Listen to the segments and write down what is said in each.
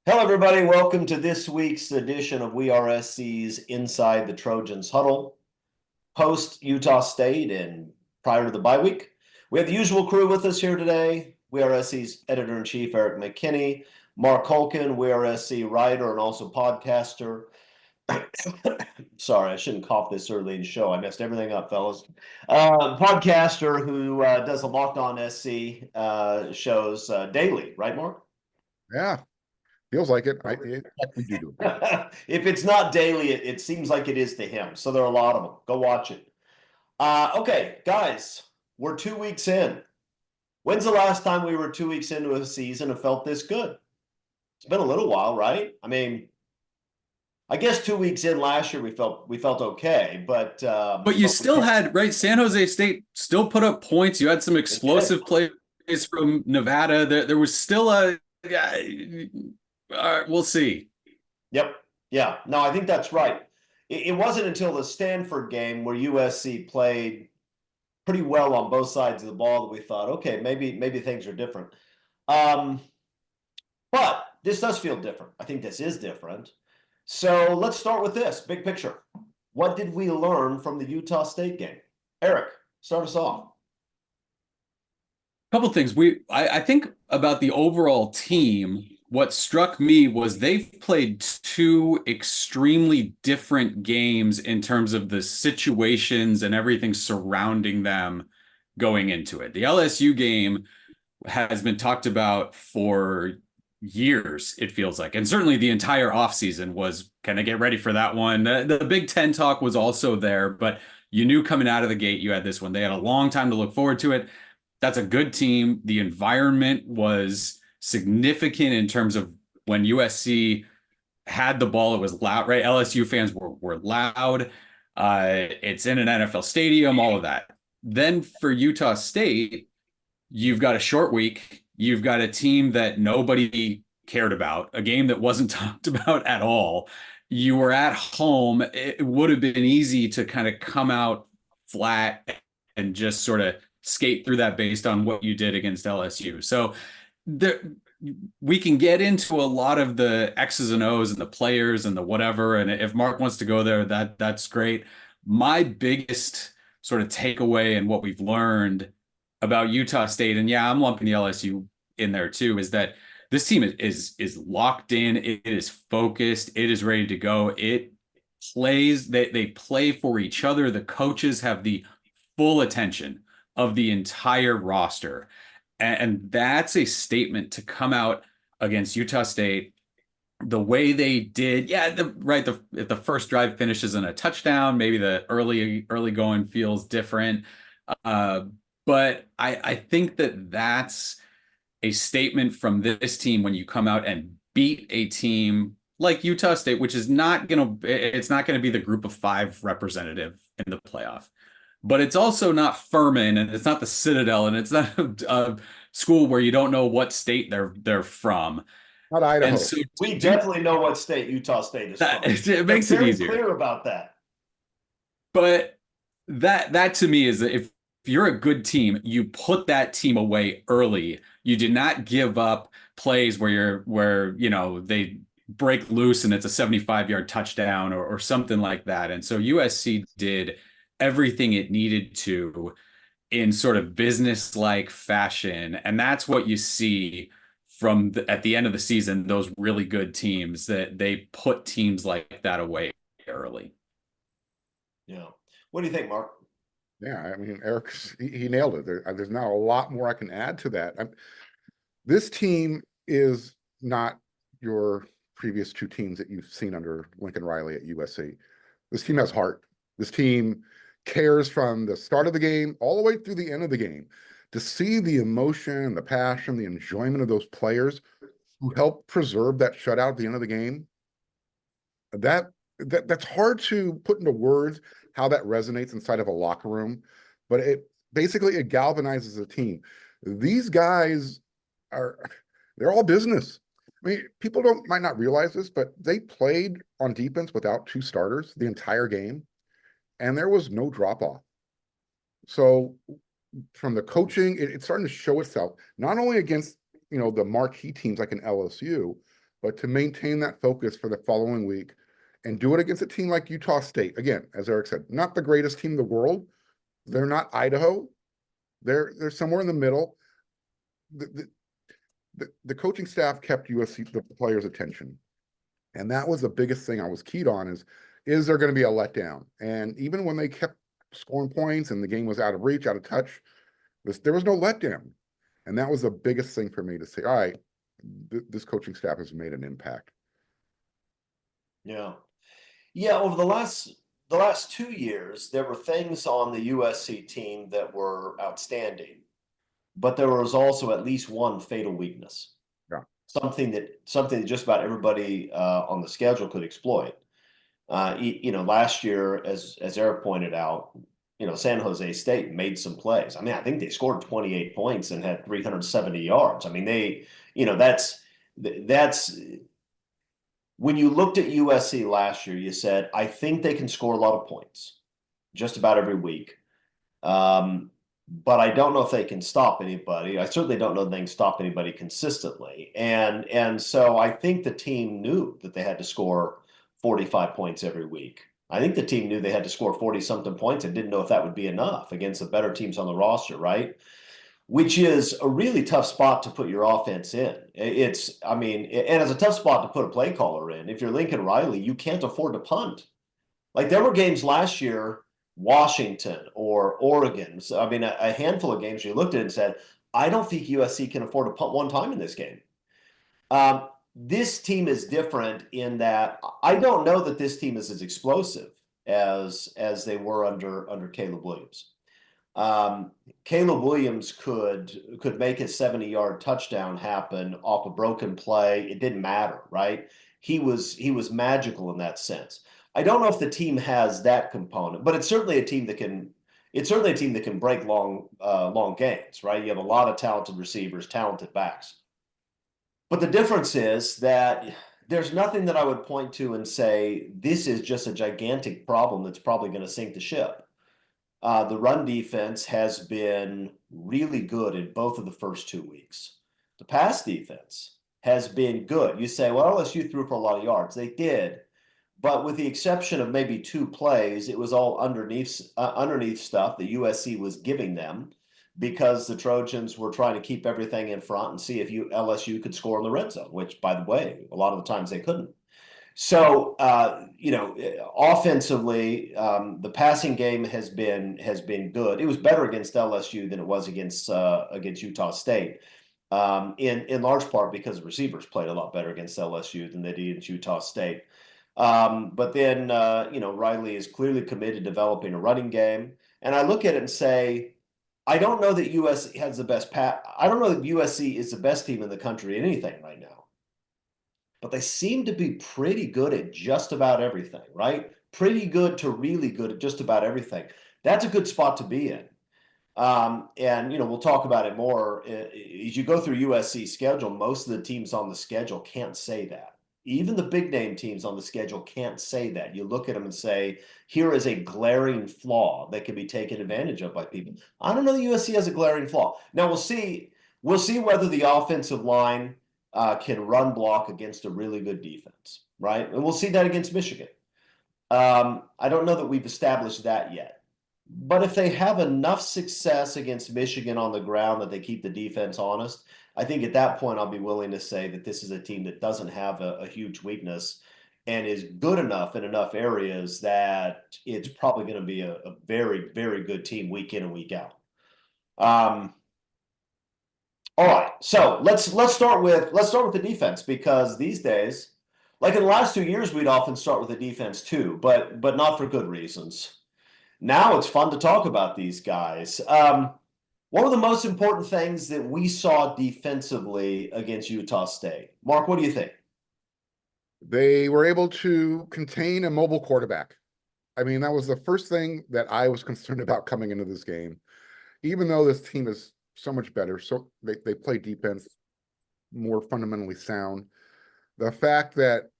Hello, everybody. Welcome to this week's edition of WeAreSC's Inside the Trojans Huddle, post Utah State and prior to the bye week. We have the usual crew with us here today. WeAreSC's editor-in-chief, Eric McKinney, Mark Holkin, WeAreSC writer and also podcaster. Sorry, I shouldn't cough this early in the show. I messed everything up, fellas. Podcaster who does the Locked On SC shows daily, right, Mark? Yeah, feels like it. We do it. If it's not daily, it seems like it is to him. So there are a lot of them. Go watch it. Okay, guys, we're 2 weeks in. When's the last time we were 2 weeks into a season and felt this good? It's been a little while, right? I mean, I guess 2 weeks in last year we felt okay, But you still had, right? San Jose State still put up points. You had some explosive plays from Nevada. There was still a, we'll see. Yep. Yeah. No, I think that's right. It wasn't until the Stanford game where USC played pretty well on both sides of the ball that we thought, okay, maybe things are different. But this does feel different. I think this is different. So let's start with this big picture. What did we learn from the Utah State game? Eric, start us off. Couple things. I think about the overall team. What struck me was they've played two extremely different games in terms of the situations and everything surrounding them going into it. The LSU game has been talked about for years, it feels like. And certainly the entire offseason was kind of get ready for that one. The Big Ten talk was also there, but you knew coming out of the gate you had this one. They had a long time to look forward to it. That's a good team. The environment was significant in terms of when USC had the ball, it was loud, right? LSU fans were loud. It's in an NFL stadium, all of that. Then for Utah State, you've got a short week. You've got a team that nobody cared about, a game that wasn't talked about at all. You were at home. It would have been easy to kind of come out flat and just sort of skate through that based on what you did against LSU. So there, we can get into a lot of the X's and O's and the players and the whatever. And if Mark wants to go there, that's great. My biggest sort of takeaway and what we've learned about Utah State, and yeah, I'm lumping the LSU in there too, is that this team is locked in. It is focused. It is ready to go. It plays. They play for each other. The coaches have the full attention of the entire roster. And that's a statement to come out against Utah State the way they did. Yeah, if the first drive finishes in a touchdown, maybe the early going feels different. But I think that's a statement from this team when you come out and beat a team like Utah State, which is it's not gonna be the group of five representative in the playoff. But it's also not Furman, and it's not the Citadel, and it's not a school where you don't know what state they're from. Not Idaho. And so we definitely know what state Utah State is from. It makes it easier. Clear about that. But that to me is that if you're a good team, you put that team away early. You do not give up plays where they break loose and it's a 75-yard touchdown or something like that. And so USC did everything it needed to in sort of business-like fashion. And that's what you see at the end of the season, those really good teams, that they put teams like that away early. Yeah. What do you think, Mark? Yeah, I mean, Eric, he nailed it. There's not a lot more I can add to that. This team is not your previous two teams that you've seen under Lincoln Riley at USC. This team has heart. This team cares from the start of the game all the way through the end of the game. To see the emotion, the passion, the enjoyment of those players who helped preserve that shutout at the end of the game, that's hard to put into words how that resonates inside of a locker room, but it galvanizes a team. These guys they're all business. I mean, people might not realize this, but they played on defense without two starters the entire game, and there was no drop off. So from the coaching, it's starting to show itself, not only against the marquee teams like an LSU, but to maintain that focus for the following week and do it against a team like Utah State. Again, as Eric said, not the greatest team in the world. They're not Idaho. They're somewhere in the middle. The coaching staff kept USC, the players' attention. And that was the biggest thing I was keyed on is there going to be a letdown? And even when they kept scoring points and the game was out of reach, out of touch, there was no letdown. And that was the biggest thing for me to say, all right, this coaching staff has made an impact. Yeah. Yeah, over the last 2 years, there were things on the USC team that were outstanding, but there was also at least one fatal weakness. Yeah. Something that just about everybody on the schedule could exploit. Last year, as Eric pointed out, San Jose State made some plays. I mean, I think they scored 28 points and had 370 yards. I mean, that's when you looked at USC last year, you said, I think they can score a lot of points just about every week. But I don't know if they can stop anybody. I certainly don't know if they can stop anybody consistently. And so I think the team knew that they had to score 45 points every week. I think the team knew they had to score 40-something points and didn't know if that would be enough against the better teams on the roster, right? Which is a really tough spot to put your offense in. And it's a tough spot to put a play caller in. If you're Lincoln Riley, you can't afford to punt. Like there were games last year, Washington or Oregon. So, I mean, a handful of games you looked at and said, I don't think USC can afford to punt one time in this game. This team is different in that I don't know that this team is as explosive as they were under Caleb Williams. Caleb Williams could make a 70-yard touchdown happen off a broken play. It didn't matter, right? He was magical in that sense. I don't know if the team has that component, but it's certainly a team that can break long gains, right? You have a lot of talented receivers, talented backs. But the difference is that there's nothing that I would point to and say, this is just a gigantic problem that's probably going to sink the ship. The run defense has been really good in both of the first 2 weeks. The pass defense has been good. You say, well, LSU threw for a lot of yards. They did. But with the exception of maybe 2 plays, it was all underneath stuff that USC was giving them because the Trojans were trying to keep everything in front and see if LSU could score in the red zone, which, by the way, a lot of the times they couldn't. So, offensively, the passing game has been good. It was better against LSU than it was against Utah State, in large part because the receivers played a lot better against LSU than they did against Utah State. But then, Riley is clearly committed to developing a running game. And I look at it and say, I don't know that USC has the best I don't know that USC is the best team in the country in anything right now. But they seem to be pretty good at just about everything, right? Pretty good to really good at just about everything. That's a good spot to be in. And we'll talk about it more. As you go through USC's schedule, most of the teams on the schedule can't say that. Even the big name teams on the schedule can't say that. You look at them and say, here is a glaring flaw that can be taken advantage of by people. I don't know that USC has a glaring flaw. Now we'll see whether the offensive line can run block against a really good defense, right? And we'll see that against Michigan. I don't know that we've established that yet. But if they have enough success against Michigan on the ground that they keep the defense honest, I think at that point I'll be willing to say that this is a team that doesn't have a huge weakness and is good enough in enough areas that it's probably going to be a very, very good team week in and week out. All right, so let's start with the defense, because these days, like in the last 2 years, we'd often start with the defense too, but not for good reasons. Now it's fun to talk about these guys. What were the most important things that we saw defensively against Utah State? Mark, what do you think? They were able to contain a mobile quarterback. I mean, that was the first thing that I was concerned about coming into this game. Even though this team is so much better, so they play defense more fundamentally sound. The fact that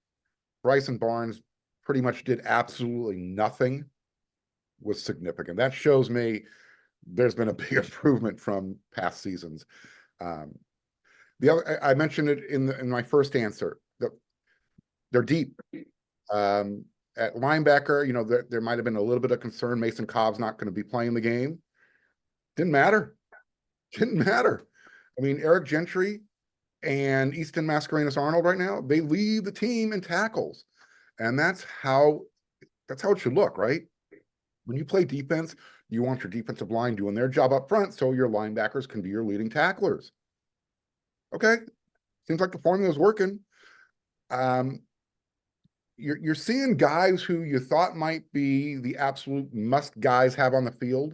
Bryson Barnes pretty much did absolutely nothing was significant. That shows me there's been a big improvement from past seasons. The other, I mentioned it in my first answer. they're deep. At linebacker, you know, there might have been a little bit of concern. Mason Cobb's not going to be playing the game. Didn't matter. Didn't matter. I mean, Eric Gentry and Easton Mascarenas Arnold right now, they lead the team in tackles. And that's how it should look, right? When you play defense, you want your defensive line doing their job up front so your linebackers can be your leading tacklers. Okay. Seems like the formula is working. You're seeing guys who you thought might be the absolute must guys have on the field.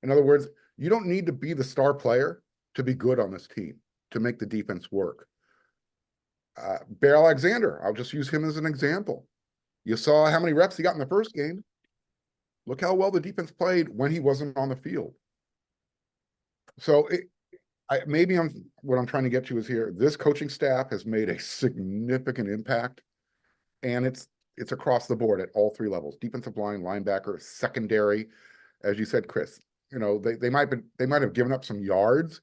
In other words, you don't need to be the star player to be good on this team, to make the defense work. Bear Alexander, I'll just use him as an example. You saw how many reps he got in the first game. Look how well the defense played when he wasn't on the field. So what I'm trying to get to is here, this coaching staff has made a significant impact, and it's across the board at all three levels: defensive line, linebacker, secondary. As you said, Chris, you know, they might have given up some yards,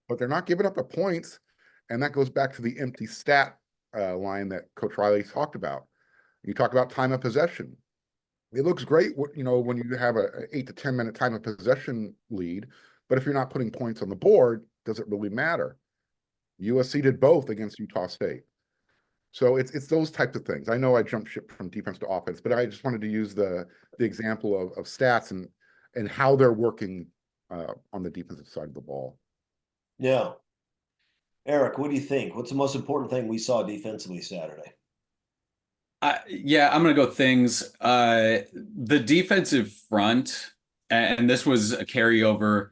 but they're not giving up the points. And that goes back to the empty stat line that Coach Riley talked about. You talk about time of possession. It looks great, you know, when you have a 8 to 10 minute time of possession lead, but if you're not putting points on the board, does it really matter? USC did both against Utah State. So it's those types of things. I know I jumped ship from defense to offense, but I just wanted to use the example of stats and how they're working on the defensive side of the ball. Yeah. Eric, what do you think? What's the most important thing we saw defensively Saturday? Yeah, I'm gonna go things. The defensive front, and this was a carryover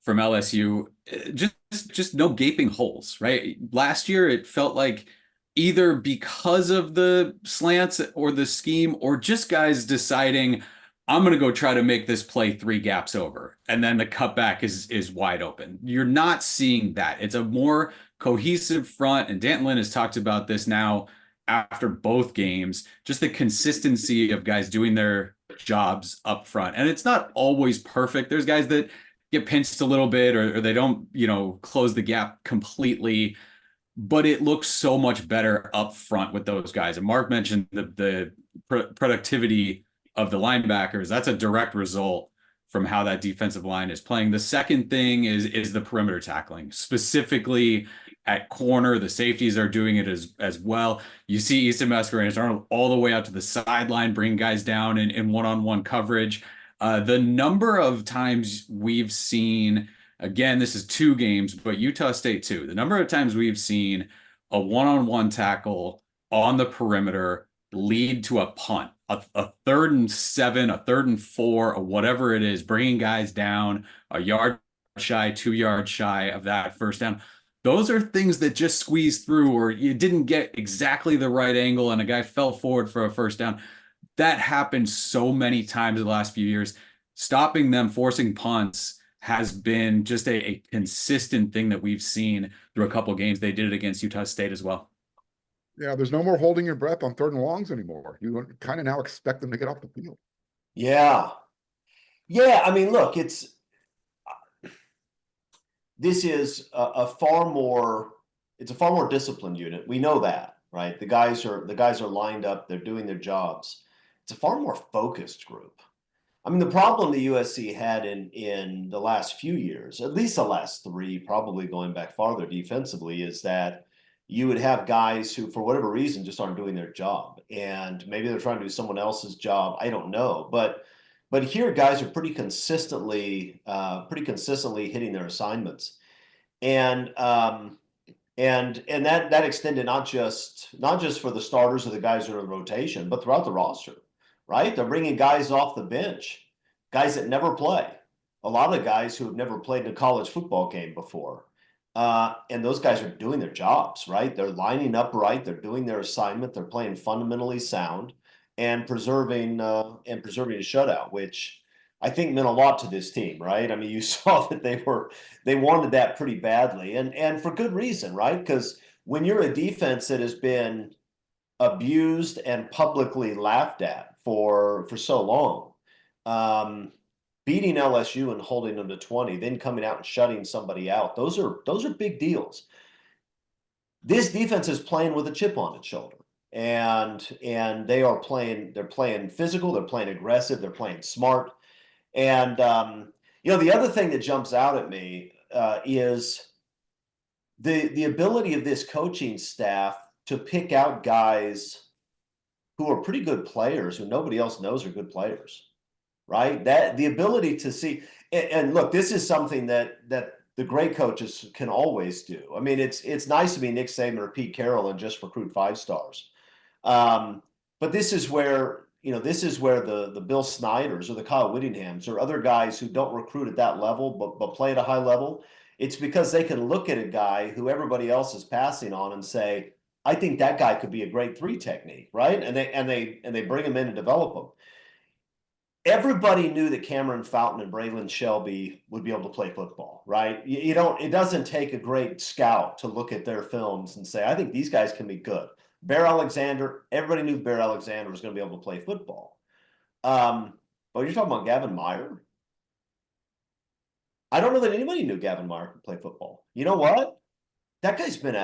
from LSU. Just no gaping holes, right? Last year, it felt like either because of the slants or the scheme, or just guys deciding, I'm gonna go try to make this play 3 gaps over, and then the cutback is wide open. You're not seeing that. It's a more cohesive front, and Dan Lynn has talked about this now after both games, just the consistency of guys doing their jobs up front. And it's not always perfect. There's guys that get pinched a little bit, or they don't, you know, close the gap completely, but it looks so much better up front with those guys. And Mark mentioned the productivity of the linebackers. That's a direct result from how that defensive line is playing. The second thing is the perimeter tackling, specifically at corner. The safeties are doing it as well. You see Easton Mascarenas Arnold all the way out to the sideline, bring guys down in one-on-one coverage. The number of times we've seen, again, this is 2 games, but Utah State too. The number of times we've seen a one-on-one tackle on the perimeter lead to a punt, a 3rd and 7, a 3rd and 4, or whatever it is, bringing guys down a yard shy, 2 yards shy of that first down. Those are things that just squeeze through, or you didn't get exactly the right angle and a guy fell forward for a first down. That happened so many times in the last few years. Stopping them, forcing punts, has been just a consistent thing that we've seen through a couple games. They did it against Utah State as well. Yeah, there's no more holding your breath on 3rd and longs anymore. You kind of now expect them to get off the field. Yeah. Yeah, I mean, look, this is a far more disciplined unit. We know that, right? The guys are lined up, they're doing their jobs. It's a far more focused group. I mean, the problem the USC had in the last few years, at least the last 3, probably going back farther defensively, is that you would have guys who, for whatever reason, just aren't doing their job. And maybe they're trying to do someone else's job. I don't know. But here, guys are pretty consistently hitting their assignments. And that extended not just for the starters or the guys that are in rotation, but throughout the roster, right? They're bringing guys off the bench, guys that never play. A lot of guys who have never played in a college football game before. And those guys are doing their jobs, right? They're lining up right. They're doing their assignment. They're playing fundamentally sound and preserving a shutout, which I think meant a lot to this team, right? I mean, you saw that they wanted that pretty badly, and for good reason, right? Because when you're a defense that has been abused and publicly laughed at for so long, beating LSU and holding them to 20, then coming out and shutting somebody out, those are big deals. This defense is playing with a chip on its shoulder, and they're playing physical, they're playing aggressive, they're playing smart. And the other thing that jumps out at me is the ability of this coaching staff to pick out guys who are pretty good players who nobody else knows are good players, right? That the ability to see, and look, this is something that the great coaches can always do. I mean, it's nice to be Nick Saban or Pete Carroll and just recruit 5-stars. But this is where the Bill Snyders or the Kyle Whittinghams or other guys who don't recruit at that level but play at a high level. It's because they can look at a guy who everybody else is passing on and say, I think that guy could be a great 3 technique, right? And they bring him in and develop him. Everybody knew that Cameron Fountain and Braylon Shelby would be able to play football, right? It doesn't take a great scout to look at their films and say, I think these guys can be good. Bear Alexander, everybody knew Bear Alexander was going to be able to play football. But you're talking about Gavin Meyer? I don't know that anybody knew Gavin Meyer could play football. You know what? That guy's been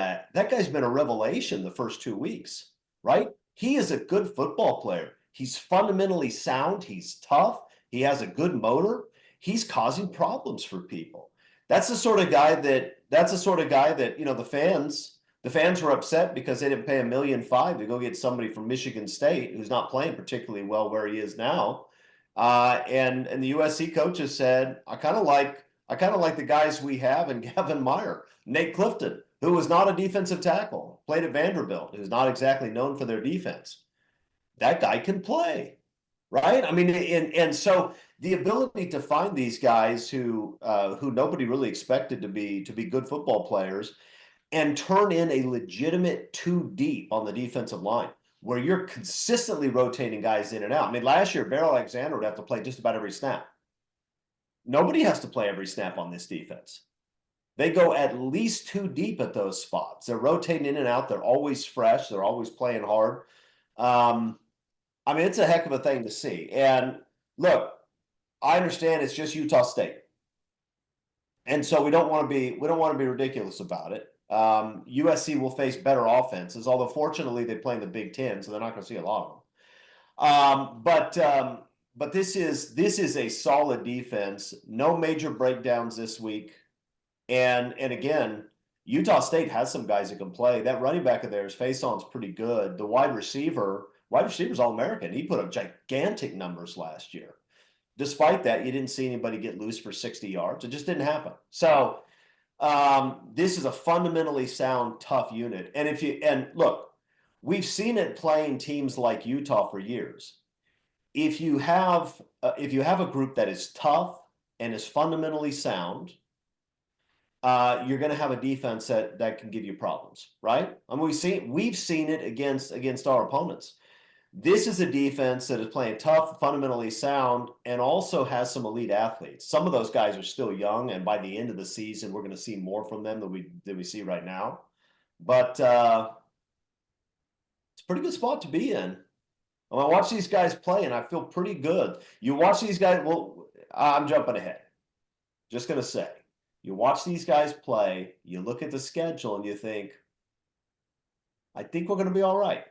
a revelation the first 2 weeks, right? He is a good football player. He's fundamentally sound. He's tough. He has a good motor. He's causing problems for people. That's the sort of guy that the fans were upset because they didn't pay $1.5 million to go get somebody from Michigan State who's not playing particularly well where he is now. And the USC coaches said, I kind of like the guys we have in Gavin Meyer, Nate Clifton, who was not a defensive tackle, played at Vanderbilt, who's not exactly known for their defense. That guy can play, right? I mean, and so the ability to find these guys who nobody really expected to be good football players and turn in a legitimate 2 deep on the defensive line where you're consistently rotating guys in and out. I mean, last year, Bear Alexander would have to play just about every snap. Nobody has to play every snap on this defense. They go at least 2 deep at those spots. They're rotating in and out. They're always fresh. They're always playing hard. I mean, it's a heck of a thing to see. And look, I understand it's just Utah State. And so we don't want to be ridiculous about it. USC will face better offenses, although fortunately they play in the Big Ten, so they're not going to see a lot of them. But this is a solid defense. No major breakdowns this week. And again, Utah State has some guys that can play. That running back of theirs, Faison's pretty good. The wide receiver's All-American. He put up gigantic numbers last year. Despite that, you didn't see anybody get loose for 60 yards. It just didn't happen. So this is a fundamentally sound, tough unit. And look, we've seen it playing teams like Utah for years. If you have a group that is tough and is fundamentally sound, you're going to have a defense that can give you problems, right? I mean, we've seen it against our opponents. This is a defense that is playing tough, fundamentally sound, and also has some elite athletes. Some of those guys are still young, and by the end of the season, we're going to see more from them than we see right now. But it's a pretty good spot to be in. I watch these guys play, and I feel pretty good. You watch these guys. Well, I'm jumping ahead. Just going to say, you watch these guys play, you look at the schedule, and you think, I think we're going to be all right.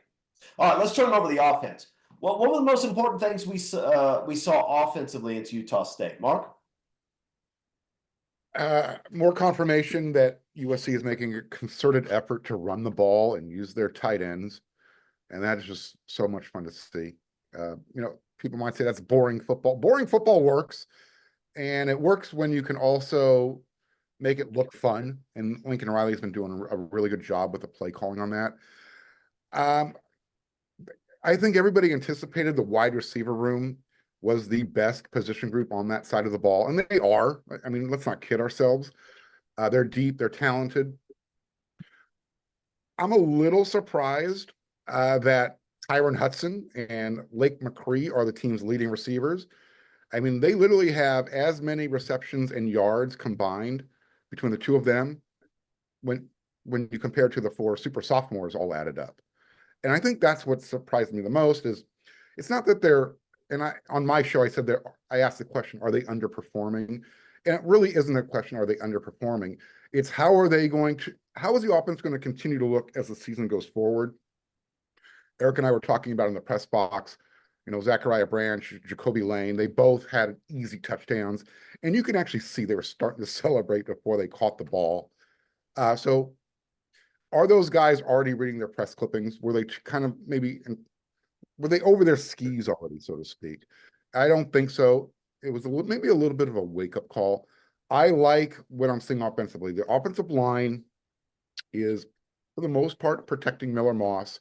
All right, let's turn over the offense. Well, what were the most important things we saw offensively against Utah State? Mark? More confirmation that USC is making a concerted effort to run the ball and use their tight ends. And that is just so much fun to see. People might say that's boring football. Boring football works. And it works when you can also make it look fun. And Lincoln Riley has been doing a really good job with the play calling on that. I think everybody anticipated the wide receiver room was the best position group on that side of the ball. And they are. I mean, let's not kid ourselves. They're deep. They're talented. I'm a little surprised that Tyron Hudson and Lake McCree are the team's leading receivers. I mean, they literally have as many receptions and yards combined between the two of them when you compare to the 4 super sophomores all added up. And I think that's what surprised me the most is it's not that on my show, I said I asked the question, are they underperforming? And it really isn't a question, are they underperforming? It's how is the offense going to continue to look as the season goes forward? Eric and I were talking about in the press box, Zachariah Branch, Jacoby Lane, they both had easy touchdowns, and you can actually see they were starting to celebrate before they caught the ball. So are those guys already reading their press clippings? Were they kind of were they over their skis already, so to speak? I don't think so. It was maybe a little bit of a wake-up call. I like what I'm seeing offensively. The offensive line is, for the most part, protecting Miller Moss.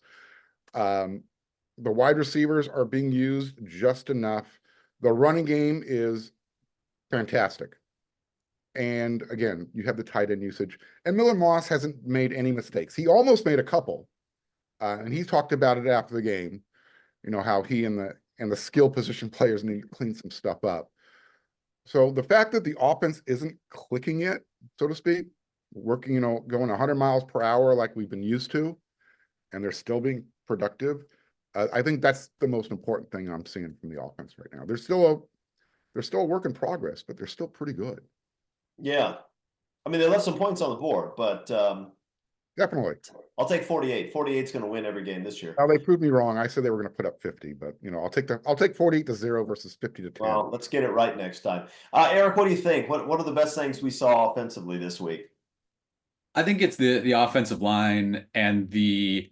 The wide receivers are being used just enough. The running game is fantastic. And again, you have the tight end usage. And Miller Moss hasn't made any mistakes. He almost made a couple. And he talked about it after the game, how he and the skill position players need to clean some stuff up. So the fact that the offense isn't clicking yet, so to speak, working, going 100 miles per hour like we've been used to, and they're still being productive, I think that's the most important thing I'm seeing from the offense right now. They're still a work in progress, but they're still pretty good. Yeah. I mean, they left some points on the board, but Definitely. I'll take 48. 48's going to win every game this year. Now they proved me wrong. I said they were going to put up 50, but I'll take 48-0 versus 50-10. Well, let's get it right next time. Eric, what do you think? What are the best things we saw offensively this week? I think it's the offensive line and the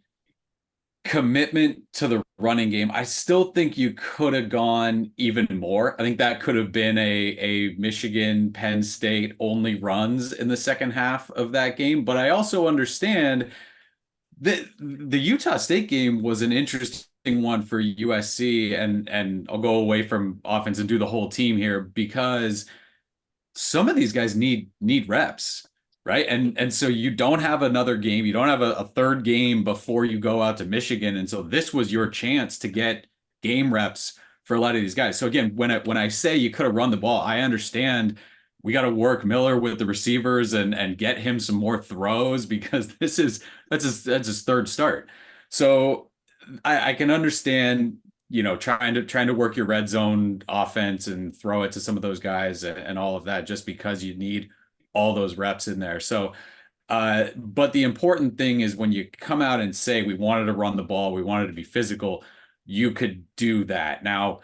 commitment to the running game. I still think you could have gone even more. I think that could have been a Michigan, Penn State only runs in the second half of that game. But I also understand that the Utah State game was an interesting one for USC, and I'll go away from offense and do the whole team here because some of these guys need reps. Right. And so you don't have another game. You don't have a third game before you go out to Michigan. And so this was your chance to get game reps for a lot of these guys. So again, when I say you could have run the ball, I understand we got to work Miller with the receivers and get him some more throws because that's his third start. So I can understand, trying to work your red zone offense and throw it to some of those guys and all of that just because you need all those reps in there. So, but the important thing is when you come out and say, we wanted to run the ball, we wanted to be physical, you could do that. Now,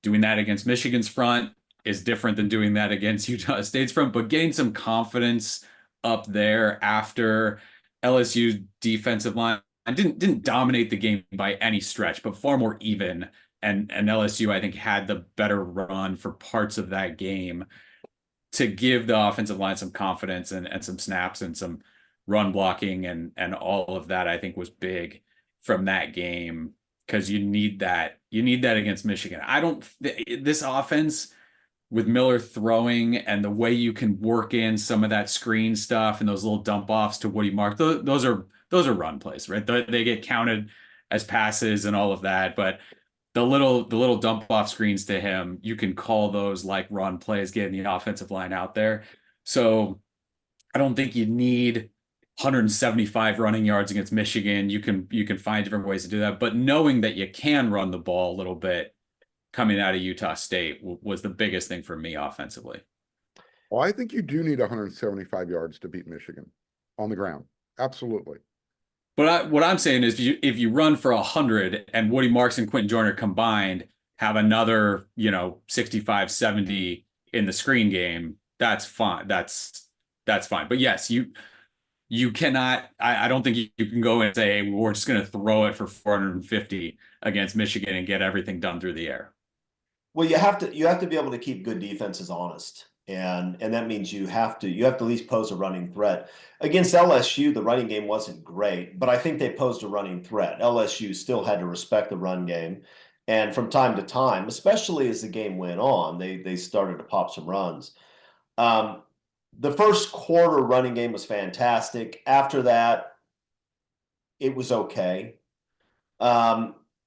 doing that against Michigan's front is different than doing that against Utah State's front, but gain some confidence up there after LSU's defensive line didn't dominate the game by any stretch, but far more even. And LSU, I think, had the better run for parts of that game to give the offensive line some confidence and some snaps and some run blocking and all of that, I think was big from that game because you need that. You need that against Michigan. This offense with Miller throwing and the way you can work in some of that screen stuff and those little dump offs to Woody Mark, those are run plays, right? They get counted as passes and all of that, but the little dump off screens to him, you can call those like run plays, getting the offensive line out there. So I don't think you need 175 running yards against Michigan. You can find different ways to do that, but knowing that you can run the ball a little bit coming out of Utah State was the biggest thing for me offensively. Well, I think you do need 175 yards to beat Michigan on the ground. Absolutely. But what I'm saying is if you run for 100 and Woody Marks and Quentin Joyner combined have another, 65, 70 in the screen game, that's fine. That's fine. But yes, you cannot, I don't think you can go and say, we're just going to throw it for 450 against Michigan and get everything done through the air. Well, you have to be able to keep good defenses honest. And that means you have to at least pose a running threat. Against LSU, the running game wasn't great, but I think they posed a running threat. LSU still had to respect the run game. And from time to time, especially as the game went on, they started to pop some runs. The first quarter running game was fantastic. After that, it was okay.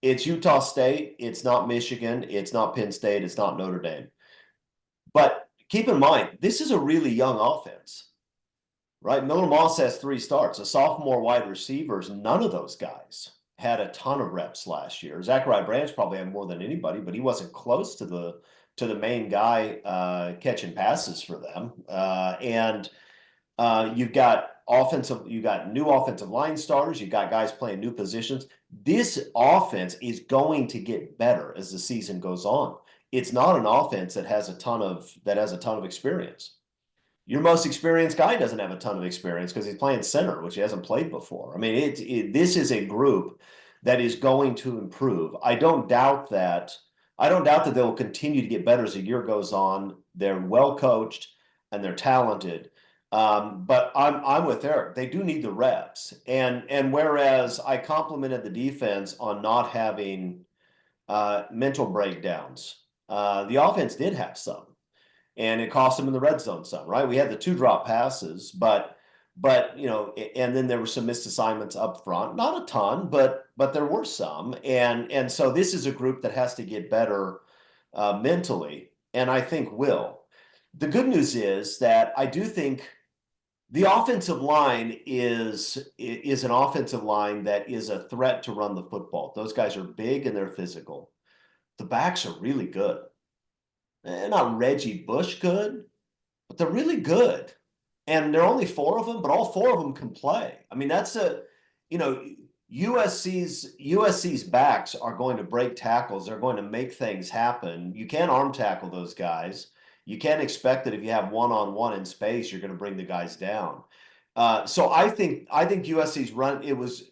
It's Utah State. It's not Michigan. It's not Penn State. It's not Notre Dame. But keep in mind, this is a really young offense, right? Miller Moss has 3 starts. The sophomore wide receivers, none of those guys had a ton of reps last year. Zachariah Branch probably had more than anybody, but he wasn't close to the main guy catching passes for them. And You got new offensive line starters. You got guys playing new positions. This offense is going to get better as the season goes on. It's not an offense that has a ton of experience. Your most experienced guy doesn't have a ton of experience because he's playing center, which he hasn't played before. I mean, this is a group that is going to improve. I don't doubt that they will continue to get better as the year goes on. They're well coached and they're talented. But I'm with Eric. They do need the reps. And whereas I complimented the defense on not having mental breakdowns, the offense did have some. And it cost them in the red zone some, right? We had the 2 drop passes, but and then there were some missed assignments up front. Not a ton, but there were some. And so this is a group that has to get better mentally, and I think will. The good news is that I do think the offensive line is an offensive line that is a threat to run the football. Those guys are big and they're physical. The backs are really good. Not Reggie Bush good, but they're really good. And there are only 4 of them, but all 4 of them can play. I mean, that's USC's backs are going to break tackles. They're going to make things happen. You can't arm tackle those guys. You can't expect that if you have one-on-one in space, you're going to bring the guys down. So I think USC's run, it was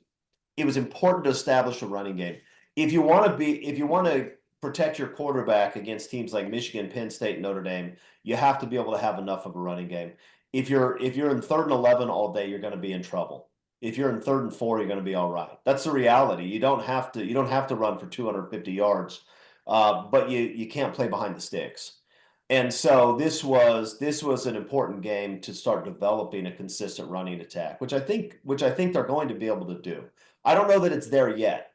important to establish a running game. If you want to protect your quarterback against teams like Michigan, Penn State, Notre Dame, you have to be able to have enough of a running game. If you're in 3rd and 11 all day, you're going to be in trouble. If you're in 3rd and 4, you're going to be all right. That's the reality. You don't have to run for 250 yards, but you can't play behind the sticks. And so this was an important game to start developing a consistent running attack, which I think they're going to be able to do. I don't know that it's there yet.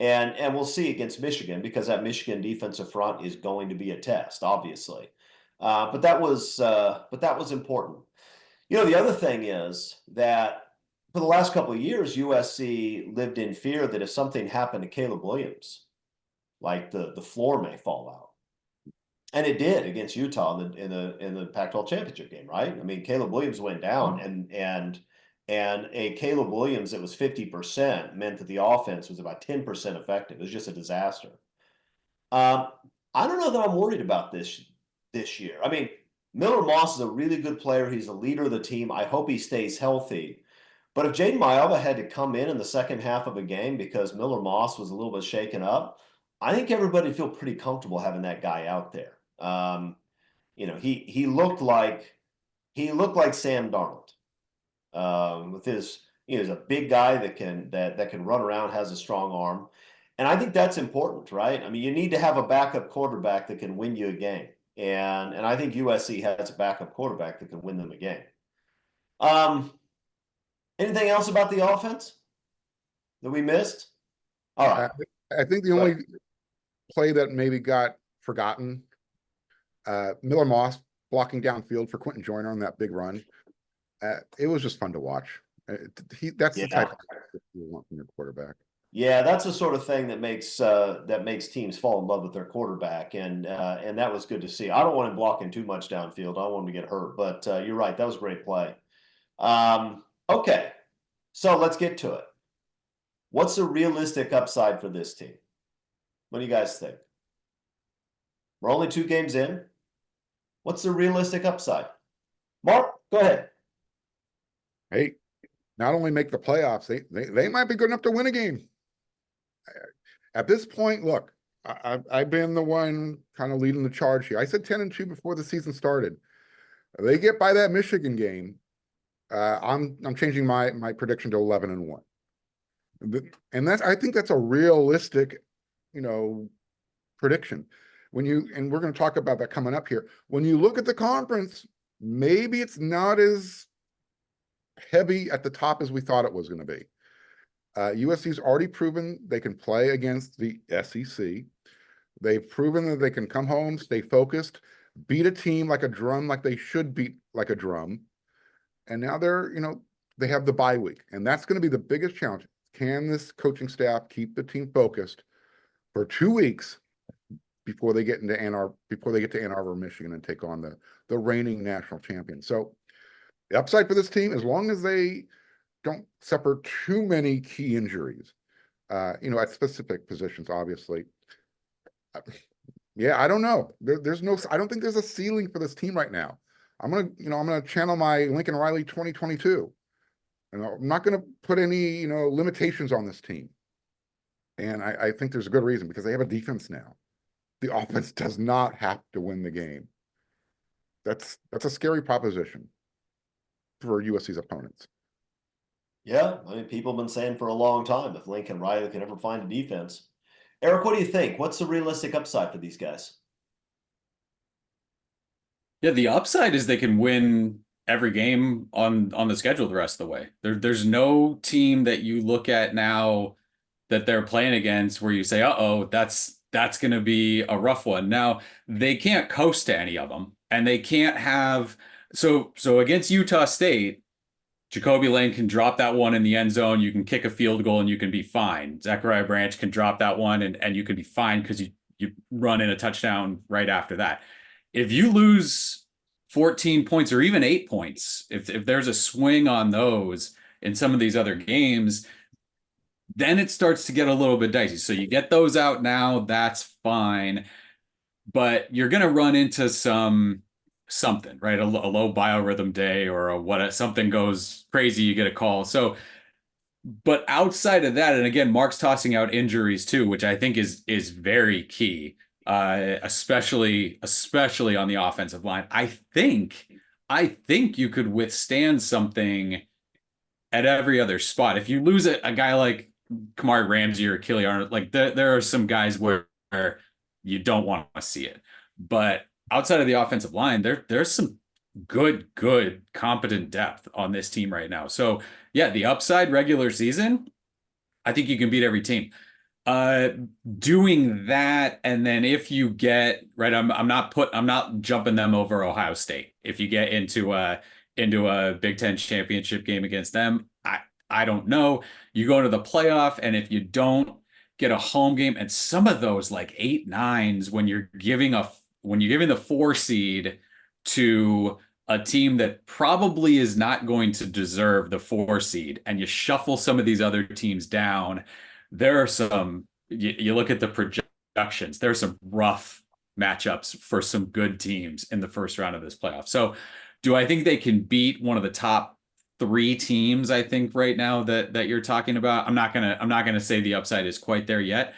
And we'll see against Michigan, because that Michigan defensive front is going to be a test, obviously. But that was important. The other thing is that for the last couple of years, USC lived in fear that if something happened to Caleb Williams, like the floor may fall out. And it did against Utah in the Pac-12 championship game, right? I mean, Caleb Williams went down, and a Caleb Williams that was 50% meant that the offense was about 10% effective. It was just a disaster. I don't know that I'm worried about this year. I mean, Miller Moss is a really good player. He's the leader of the team. I hope he stays healthy. But if Jaden Maiava had to come in the second half of a game because Miller Moss was a little bit shaken up, I think everybody would feel pretty comfortable having that guy out there. He looked like Sam Darnold. With his, he's a big guy that can run around, has a strong arm, and I think that's important, right? I mean, you need to have a backup quarterback that can win you a game, and I think USC has a backup quarterback that can win them a game. Anything else about the offense that we missed? All right. I think the only play that maybe got forgotten, Miller Moss blocking downfield for Quentin Joyner on that big run. It was just fun to watch. That's the type of thing you want from your quarterback. Yeah, that's the sort of thing that makes teams fall in love with their quarterback, and that was good to see. I don't want him blocking too much downfield. I don't want him to get hurt, but you're right. That was a great play. Okay, so let's get to it. What's the realistic upside for this team? What do you guys think? We're only 2 games in. What's the realistic upside? Mark, go ahead. Hey, not only make the playoffs, they might be good enough to win a game. At this point, look, I've been the one kind of leading the charge here. I said 10-2 before the season started. They get by that Michigan game, I'm changing my prediction to 11-1. And I think that's a realistic, prediction. And we're going to talk about that coming up here. When you look at the conference, maybe it's not as heavy at the top as we thought it was going to be. USC's already proven they can play against the SEC. They've proven that they can come home, stay focused, beat a team like a drum, like they should beat like a drum. And now they have the bye week, and that's going to be the biggest challenge. Can this coaching staff keep the team focused for 2 weeks before they get to Ann Arbor, Michigan, and take on the reigning national champion? So The upside for this team, as long as they don't suffer too many key injuries, at specific positions, obviously. Yeah, I don't know. I don't think there's a ceiling for this team right now. I'm gonna channel my Lincoln Riley 2022. And I'm not gonna put any, limitations on this team. And I think there's a good reason, because they have a defense now. The offense does not have to win the game. That's a scary proposition for USC's opponents. Yeah, I mean, people have been saying for a long time if Lincoln Riley can ever find a defense. Eric, what do you think? What's the realistic upside for these guys? Yeah, the upside is they can win every game on the schedule the rest of the way. There's no team that you look at now that they're playing against where you say, "Uh-oh, that's going to be a rough one." Now, they can't coast to any of them, and they can't have so against Utah State, Jacoby Lane can drop that one in the end zone. You can kick a field goal and you can be fine. Zachariah Branch can drop that one and you can be fine because you run in a touchdown right after that. If you lose 14 points or even 8 points, if there's a swing on those in some of these other games, then it starts to get a little bit dicey. So you get those out now, that's fine. But you're going to run into something, right? A low biorhythm day or something goes crazy, you get a call. So, but outside of that, and again, Mark's tossing out injuries too, which I think is very key, especially on the offensive line. I think you could withstand something at every other spot. If you lose a guy like Kamari Ramsey or Kelly Arnold, like there are some guys where you don't want to see it. But outside of the offensive line, there's some good, competent depth on this team right now. So yeah, the upside regular season, I think you can beat every team. Doing that, and then if you get right, I'm not jumping them over Ohio State. If you get into a Big Ten championship game against them, I don't know. You go into the playoff, and if you don't get a home game, and some of those like 8-9s when you're giving the 4 seed to a team that probably is not going to deserve the 4 seed, and you shuffle some of these other teams down, there are some, you look at the projections, there are some rough matchups for some good teams in the first round of this playoff. So do I think they can beat one of the top 3 teams, I think right now that you're talking about? I'm not gonna say the upside is quite there yet.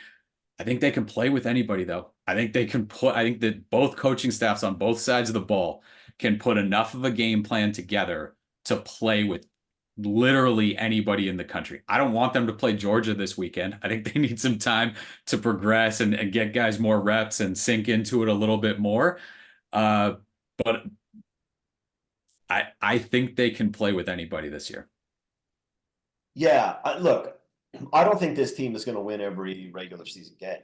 I think they can play with anybody though. I think that both coaching staffs on both sides of the ball can put enough of a game plan together to play with literally anybody in the country. I don't want them to play Georgia this weekend. I think they need some time to progress and get guys more reps and sink into it a little bit more. But I think they can play with anybody this year. Yeah, look, I don't think this team is going to win every regular season game,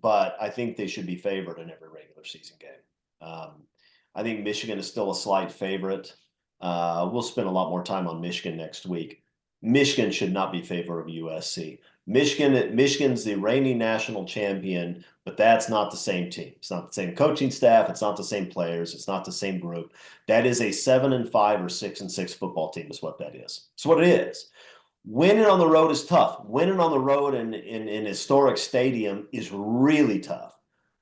but I think they should be favored in every regular season game. I think Michigan is still a slight favorite. We'll spend a lot more time on Michigan next week. Michigan should not be favored of USC. Michigan's the reigning national champion, but that's not the same team. It's not the same coaching staff. It's not the same players. It's not the same group. That is a 7-5 or 6-6 football team is what that is. It's what it is. Winning on the road is tough. Winning on the road in historic stadium is really tough.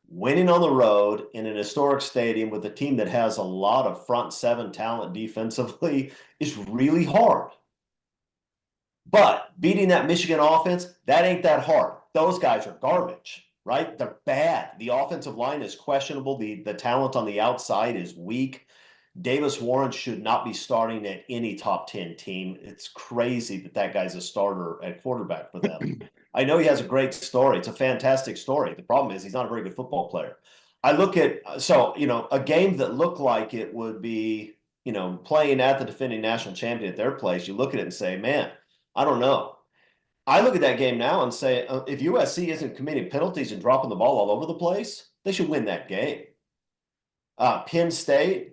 Winning on the road in an historic stadium with a team that has a lot of front 7 talent defensively is really hard. But beating that Michigan offense, that ain't that hard. Those guys are garbage, right? They're bad. The offensive line is questionable. The talent on the outside is weak. Davis Warren should not be starting at any top 10 team. It's crazy that guy's a starter at quarterback for them. I know he has a great story. It's a fantastic story. The problem is he's not a very good football player. I look at, a game that looked like it would be, playing at the defending national champion at their place. You look at it and say, man, I don't know. I look at that game now and say, if USC isn't committing penalties and dropping the ball all over the place, they should win that game. Penn State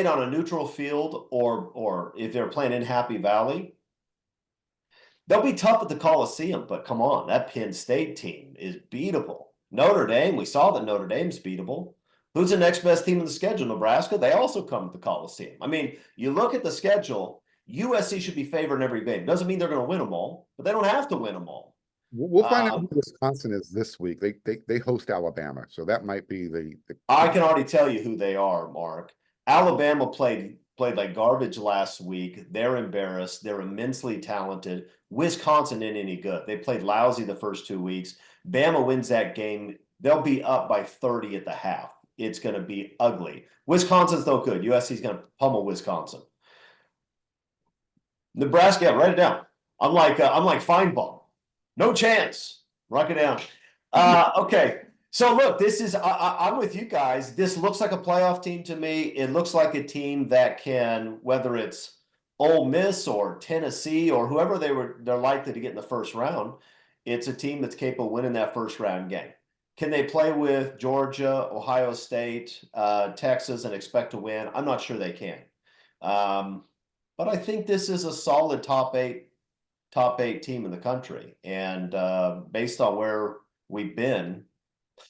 on a neutral field, or if they're playing in Happy Valley, they'll be tough at the Coliseum, but come on, that Penn State team is beatable. Notre Dame, we saw that Notre Dame's beatable. Who's the next best team in the schedule? Nebraska. They also come to the Coliseum. I mean, you look at the schedule, USC should be favored in every game. Doesn't mean they're going to win them all, but they don't have to win them all. We'll find out who Wisconsin is this week. They host Alabama, so that might be the I can already tell you who they are, Mark. Alabama played like garbage last week. They're embarrassed. They're immensely talented. Wisconsin ain't any good. They played lousy the first 2 weeks. Bama wins that game. They'll be up by 30 at the half. It's going to be ugly. Wisconsin's no good. USC's going to pummel Wisconsin. Nebraska, yeah, write it down. I'm like Feinbaum. No chance. Write it down. Okay. So look, this is I'm with you guys. This looks like a playoff team to me. It looks like a team that can, whether it's Ole Miss or Tennessee or whoever they're likely to get in the first round, it's a team that's capable of winning that first round game. Can they play with Georgia, Ohio State, Texas, and expect to win? I'm not sure they can. But I think this is a solid top eight team in the country. And based on where we've been,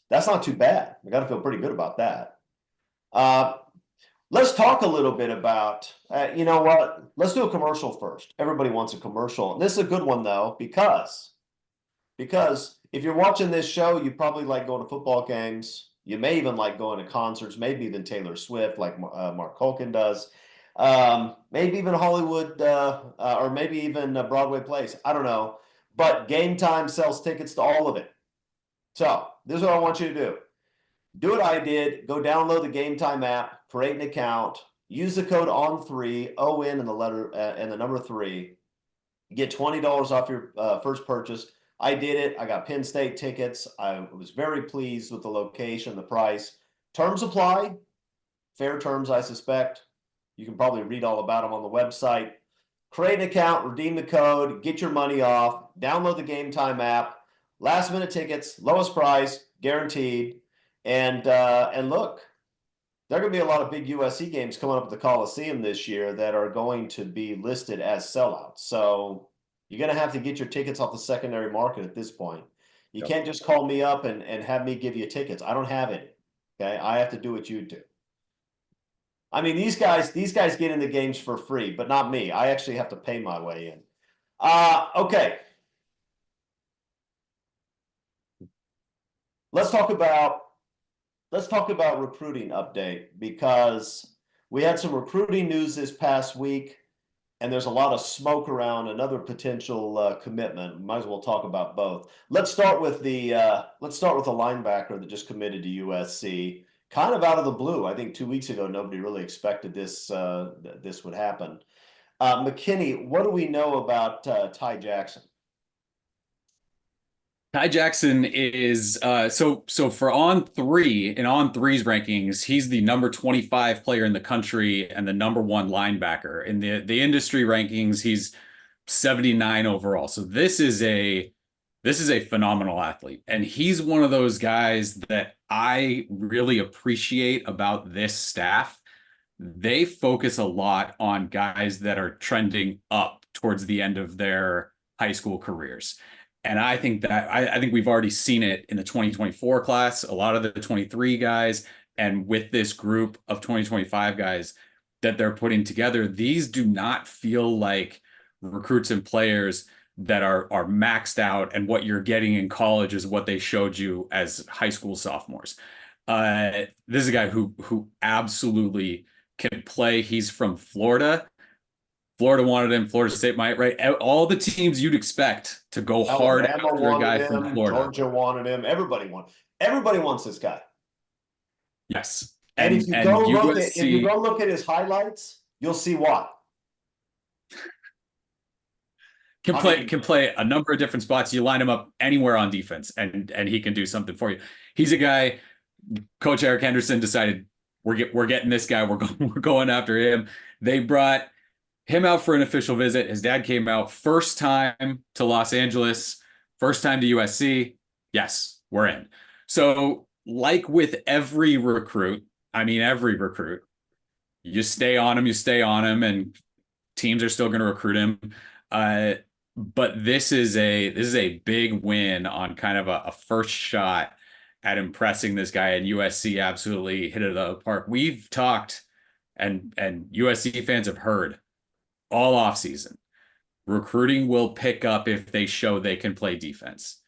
that's not too bad. We got to feel pretty good about that. Let's talk a little bit about, you know what? Let's do a commercial first. Everybody wants a commercial. And this is a good one, though, because if you're watching this show, you probably like going to football games. You may even like going to concerts, maybe even Taylor Swift, like Mark Culkin does. Maybe even Hollywood, or maybe even Broadway plays. I don't know. But Game Time sells tickets to all of it. So this is what I want you to do. Do what I did. Go download the Game Time app, create an account, use the code ON3, ON and the letter and the number 3. Get $20 off your first purchase. I did it. I got Penn State tickets. I was very pleased with the location, the price. Terms apply. Fair terms, I suspect. You can probably read all about them on the website. Create an account, redeem the code, get your money off, download the Game Time app. Last minute tickets, lowest price, guaranteed. And look, there are going to be a lot of big USC games coming up at the Coliseum this year that are going to be listed as sellouts. So you're going to have to get your tickets off the secondary market at this point. You can't just call me up and have me give you tickets. I don't have any. Okay, I have to do what you do. I mean, these guys get in the games for free, but not me. I actually have to pay my way in. Okay. Let's talk about recruiting update, because we had some recruiting news this past week, and there's a lot of smoke around another potential commitment. Might as well talk about both. Let's start with the linebacker that just committed to USC, kind of out of the blue. I think 2 weeks ago, nobody really expected this would happen. McKinney, what do we know about Ty Jackson? Ty Jackson is so for On3 in On3's rankings, he's the number 25 player in the country and the number 1 linebacker. In the industry rankings, he's 79 overall. So this is a phenomenal athlete. And he's one of those guys that I really appreciate about this staff. They focus a lot on guys that are trending up towards the end of their high school careers. And I think we've already seen it in the 2024 class, a lot of the 23 guys, and with this group of 2025 guys that they're putting together, these do not feel like recruits and players that are maxed out, and what you're getting in college is what they showed you as high school sophomores. This is a guy who absolutely can play. He's from Florida. Florida wanted him. Florida State might, right? All the teams you'd expect to go hard after a guy from Florida. Georgia wanted him. Everybody wants this guy. Yes. And if you go look at his highlights, you'll see what. Can play a number of different spots. You line him up anywhere on defense, and he can do something for you. He's a guy. Coach Eric Henderson decided we're getting this guy. We're going after him. They brought him out for an official visit. His dad came out, first time to Los Angeles, first time to USC. Yes, we're in. So, like with every recruit, you stay on him, and teams are still going to recruit him. But this is a big win on kind of a first shot at impressing this guy, and USC absolutely hit it out of the park. We've talked, and USC fans have heard all offseason. Recruiting will pick up if they show they can play defense.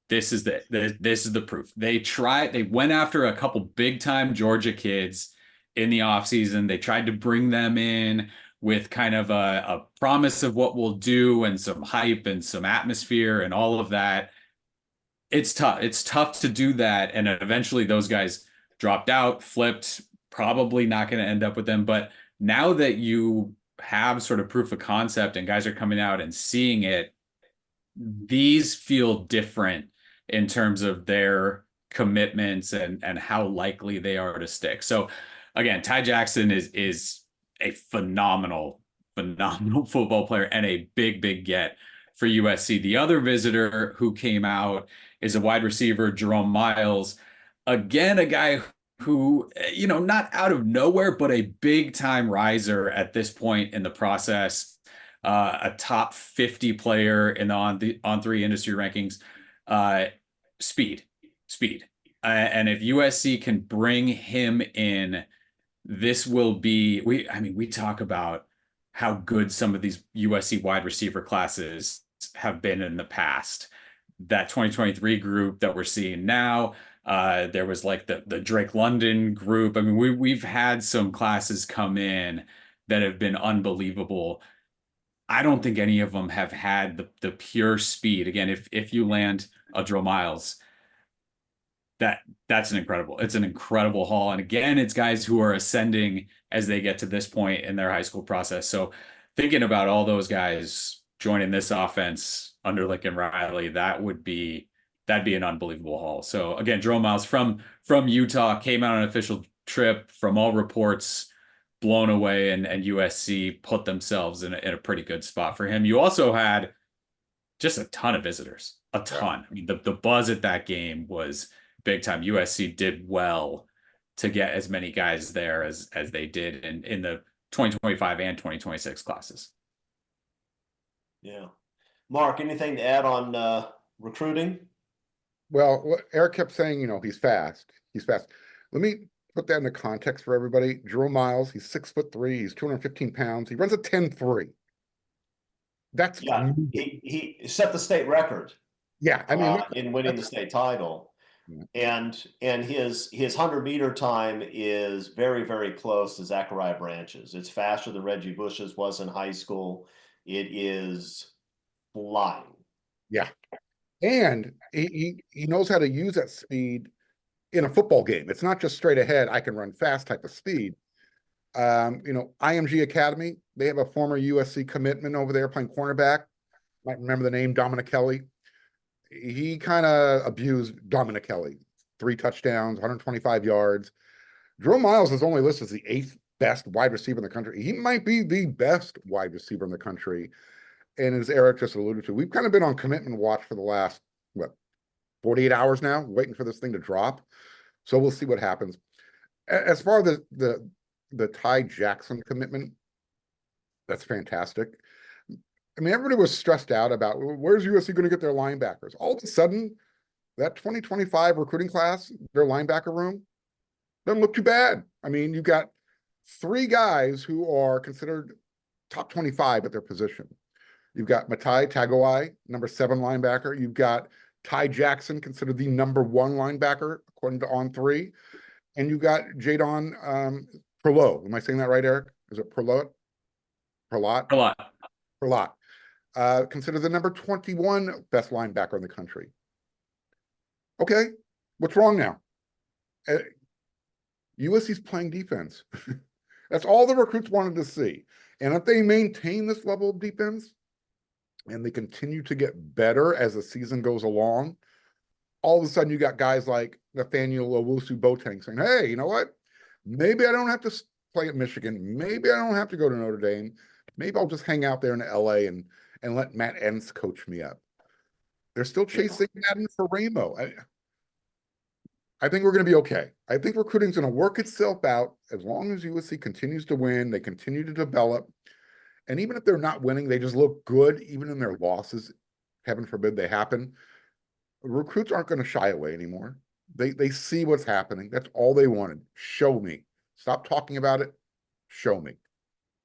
This is the proof. They went after a couple big time Georgia kids in the offseason. They tried to bring them in with kind of a promise of what we'll do and some hype and some atmosphere and all of that. It's tough. It's tough to do that. And eventually those guys dropped out, flipped, probably not going to end up with them. But now that you have sort of proof of concept and guys are coming out and seeing it, these feel different in terms of their commitments and how likely they are to stick. So again, Ty Jackson is a phenomenal football player and a big get for USC. The other visitor who came out is a wide receiver, Jerome Miles. Again, a guy who, not out of nowhere, but a big time riser at this point in the process. A top 50 player in the on3 industry rankings. Speed. And if USC can bring him in, this will be, we talk about how good some of these USC wide receiver classes have been in the past. That 2023 group that we're seeing now, there was like the Drake London group. I mean, we've had some classes come in that have been unbelievable. I don't think any of them have had the pure speed. Again, if you land a Joe Miles, it's an incredible haul. And again, it's guys who are ascending as they get to this point in their high school process. So thinking about all those guys joining this offense under Lincoln Riley, that'd be an unbelievable haul. So again, Jerome Miles from Utah came out on an official trip, from all reports, blown away, and USC put themselves in a pretty good spot for him. You also had just a ton of visitors, a ton. I mean, the buzz at that game was big time. USC did well to get as many guys there as they did in the 2025 and 2026 classes. Yeah. Mark, anything to add on recruiting? Well, what Eric kept saying, he's fast. Let me put that into context for everybody. Jerome Miles, he's 6'3", he's 215 pounds. He runs a 10.3. That's he set the state record. Yeah, I mean, in winning the state title. Yeah. And his 100-meter time is very, very close to Zachariah Branch's. It's faster than Reggie Bush's was in high school. It is flying. Yeah. And he knows how to use that speed in a football game. It's not just straight ahead, I can run fast type of speed. IMG Academy, they have a former USC commitment over there playing cornerback. Might remember the name, Dominic Kelly. He kind of abused Dominic Kelly. 3 touchdowns, 125 yards. Jerome Miles is only listed as the 8th best wide receiver in the country. He might be the best wide receiver in the country. And as Eric just alluded to, we've kind of been on commitment watch for the last, 48 hours now, waiting for this thing to drop. So we'll see what happens. As far as the Ty Jackson commitment, that's fantastic. I mean, everybody was stressed out about where's USC going to get their linebackers. All of a sudden, that 2025 recruiting class, their linebacker room, doesn't look too bad. I mean, you've got 3 guys who are considered top 25 at their position. You've got Matai Tagoai, number 7 linebacker. You've got Ty Jackson, considered the number 1 linebacker, according to On3. And you've got Jadon Perlot. Am I saying that right, Eric? Is it Perlot? Perlot. Considered the number 21 best linebacker in the country. Okay, what's wrong now? USC's playing defense. That's all the recruits wanted to see. And if they maintain this level of defense and they continue to get better as the season goes along, all of a sudden you got guys like Nathaniel Owusu-Boateng saying, hey, you know what? Maybe I don't have to play at Michigan. Maybe I don't have to go to Notre Dame. Maybe I'll just hang out there in LA and let Matt Entz coach me up. They're still chasing Madden for Ramo. I think we're going to be okay. I think recruiting's going to work itself out as long as USC continues to win. They continue to develop. And even if they're not winning, they just look good, even in their losses. Heaven forbid they happen. Recruits aren't going to shy away anymore. They see what's happening. That's all they wanted. Show me. Stop talking about it. Show me.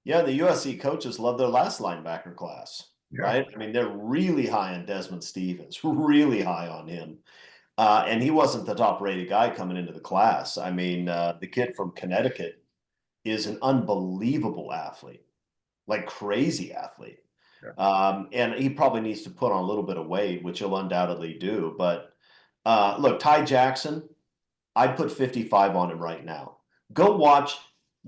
Yeah, the USC coaches love their last linebacker class, Yeah. right? I mean, they're really high on Desmond Stevens, really high on him. And he wasn't the top rated guy coming into the class. I mean, the kid from Connecticut is an unbelievable athlete, like crazy athlete. Yeah. And he probably needs to put on a little bit of weight, which he'll undoubtedly do. But look, Ty Jackson, I'd put 55 on him right now. Go watch,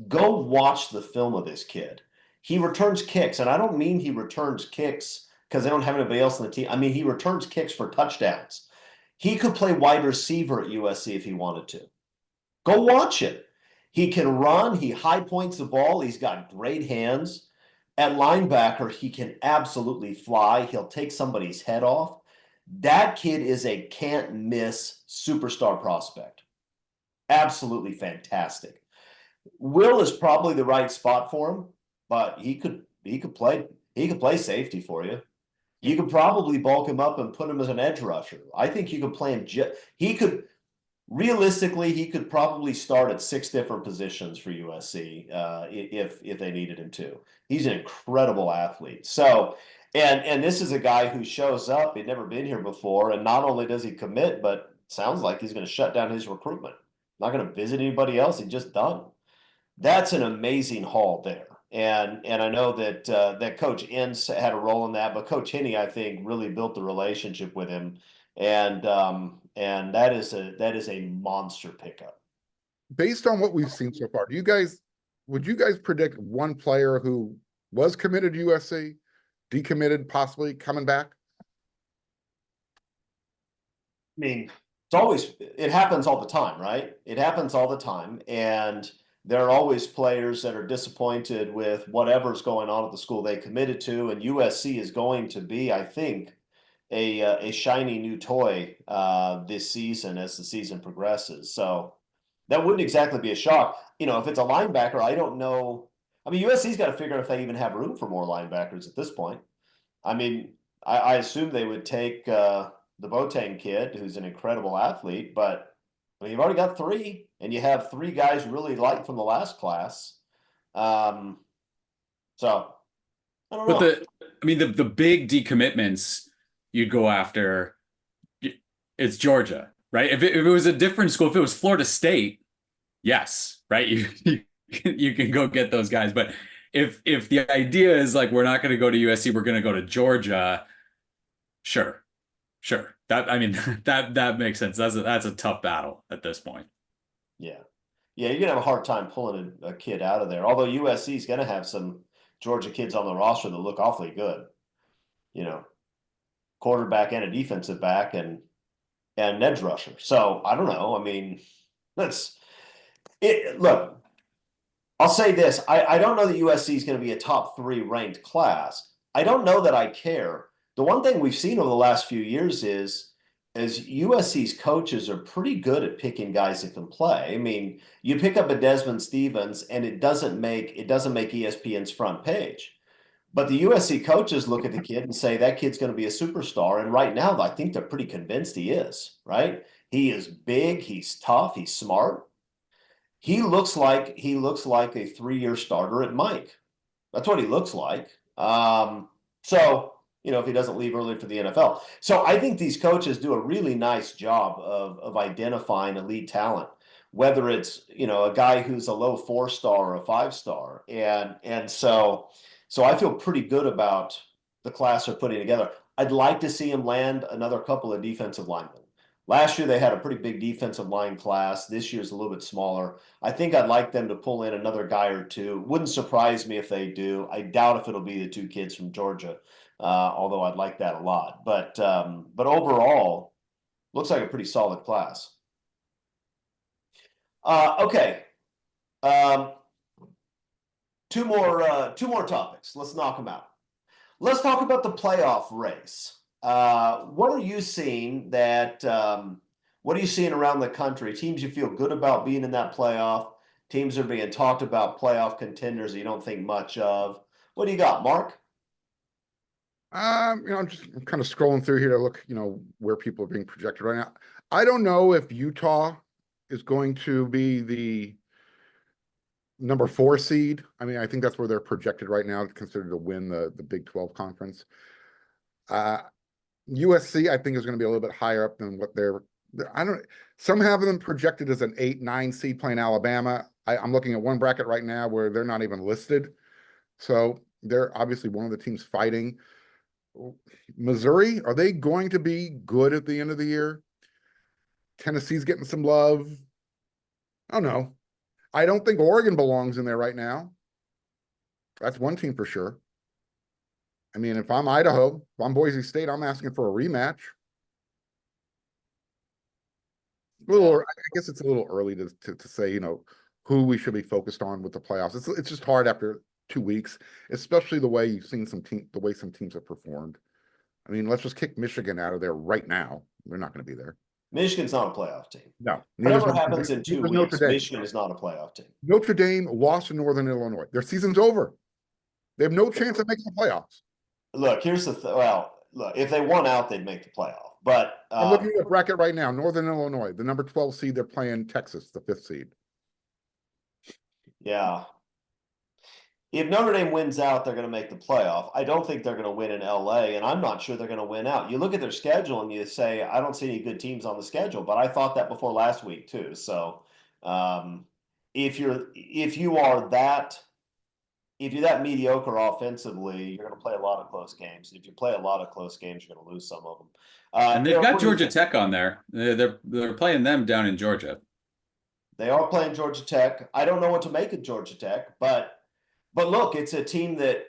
go watch the film of this kid. He returns kicks, and I don't mean he returns kicks because they don't have anybody else on the team. I mean, he returns kicks for touchdowns. He could play wide receiver at USC if he wanted to. Go watch it. He can run. He high points the ball. He's got great hands. At linebacker, he can absolutely fly. He'll take somebody's head off. That kid is a can't miss superstar prospect. Absolutely fantastic. Will is probably the right spot for him, but he could play safety for you. You could probably bulk him up and put him as an edge rusher. I think you could play him. He could realistically, he could probably start at 6 different positions for USC if they needed him to. He's an incredible athlete. So, and this is a guy who shows up. He'd never been here before, and not only does he commit, but sounds like he's going to shut down his recruitment. Not going to visit anybody else. He's just done. That's an amazing haul there. And I know that that Coach Ince had a role in that, but Coach Henney, I think, really built the relationship with him, and that is a monster pickup. Based on what we've seen so far, would you guys predict one player who was committed to USC, decommitted, possibly coming back? I mean, it happens all the time, right? It happens all the time, and there are always players that are disappointed with whatever's going on at the school they committed to, and USC is going to be, I think, a shiny new toy this season as the season progresses. So that wouldn't exactly be a shock. You know, if it's a linebacker, I don't know. I mean, USC's got to figure out if they even have room for more linebackers at this point. I mean, I assume they would take the Boateng kid, who's an incredible athlete, but I mean, you've already got 3, and you have 3 guys you really like from the last class. So I don't know. But the big decommitments you'd go after, it's Georgia, right? If it was a different school, if it was Florida State, yes, right? You can go get those guys. But if the idea is like, we're not going to go to USC, we're going to go to Georgia, sure. That makes sense. That's a tough battle at this point. Yeah. Yeah, you're gonna have a hard time pulling a kid out of there. Although USC is gonna have some Georgia kids on the roster that look awfully good. You know, quarterback and a defensive back and an edge rusher. So I don't know. I mean, look, I'll say this. I don't know that USC is going to be a top 3 ranked class. I don't know that I care. The one thing we've seen over the last few years is USC's coaches are pretty good at picking guys that can play. I mean, you pick up a Desmond Stevens and it doesn't make ESPN's front page. But the USC coaches look at the kid and say that kid's going to be a superstar. And right now, I think they're pretty convinced he is, right? He is big, he's tough, he's smart. He looks like a 3-year starter at Mike. That's what he looks like. So, you know, if he doesn't leave early for the NFL. So I think these coaches do a really nice job of identifying elite talent, whether it's, you know, a guy who's a low 4-star or a 5-star. And so I feel pretty good about the class they're putting together. I'd like to see him land another couple of defensive linemen. Last year, they had a pretty big defensive line class. This year's a little bit smaller. I think I'd like them to pull in another guy or 2. Wouldn't surprise me if they do. I doubt if it'll be the 2 kids from Georgia, although I'd like that a lot. But overall, looks like a pretty solid class. Okay. 2 more topics. Let's knock them out. Let's talk about the playoff race. What are you seeing around the country? Teams you feel good about being in that playoff? Teams are being talked about playoff contenders that you don't think much of. What do you got, Mark? I'm kind of scrolling through here to look, where people are being projected right now. I don't know if Utah is going to be the number 4 seed. I mean, I think that's where they're projected right now, considered to win the Big 12 conference. USC, I think, is going to be a little bit higher up than what some have them projected as an 8-9 seed playing Alabama. I'm looking at one bracket right now where they're not even listed. So they're obviously one of the teams fighting. Missouri, are they going to be good at the end of the year? Tennessee's getting some love. I don't know. I don't think Oregon belongs in there right now. That's one team for sure. I mean, if I'm Idaho, if I'm Boise State, I'm asking for a rematch. I guess it's a little early to say, who we should be focused on with the playoffs. It's just hard after 2 weeks, especially the way you've seen the way some teams have performed. I mean, let's just kick Michigan out of there right now. They're not going to be there. Michigan's not a playoff team. No. Whatever happens in 2 weeks, Michigan is not a playoff team. Notre Dame lost to Northern Illinois. Their season's over. They have no chance of making the playoffs. Look, here's the look, if they won out, they'd make the playoff. But I'm looking at the bracket right now. Northern Illinois, the number 12 seed, they're playing Texas, the 5th seed. Yeah. If Notre Dame wins out, they're going to make the playoff. I don't think they're going to win in LA, and I'm not sure they're going to win out. You look at their schedule and you say, I don't see any good teams on the schedule, but I thought that before last week too. So if you're that mediocre offensively, you're going to play a lot of close games. If you play a lot of close games, you're going to lose some of them. And they've got Georgia Tech on there. They're playing them down in Georgia. They are playing Georgia Tech. I don't know what to make of Georgia Tech, but look, it's a team that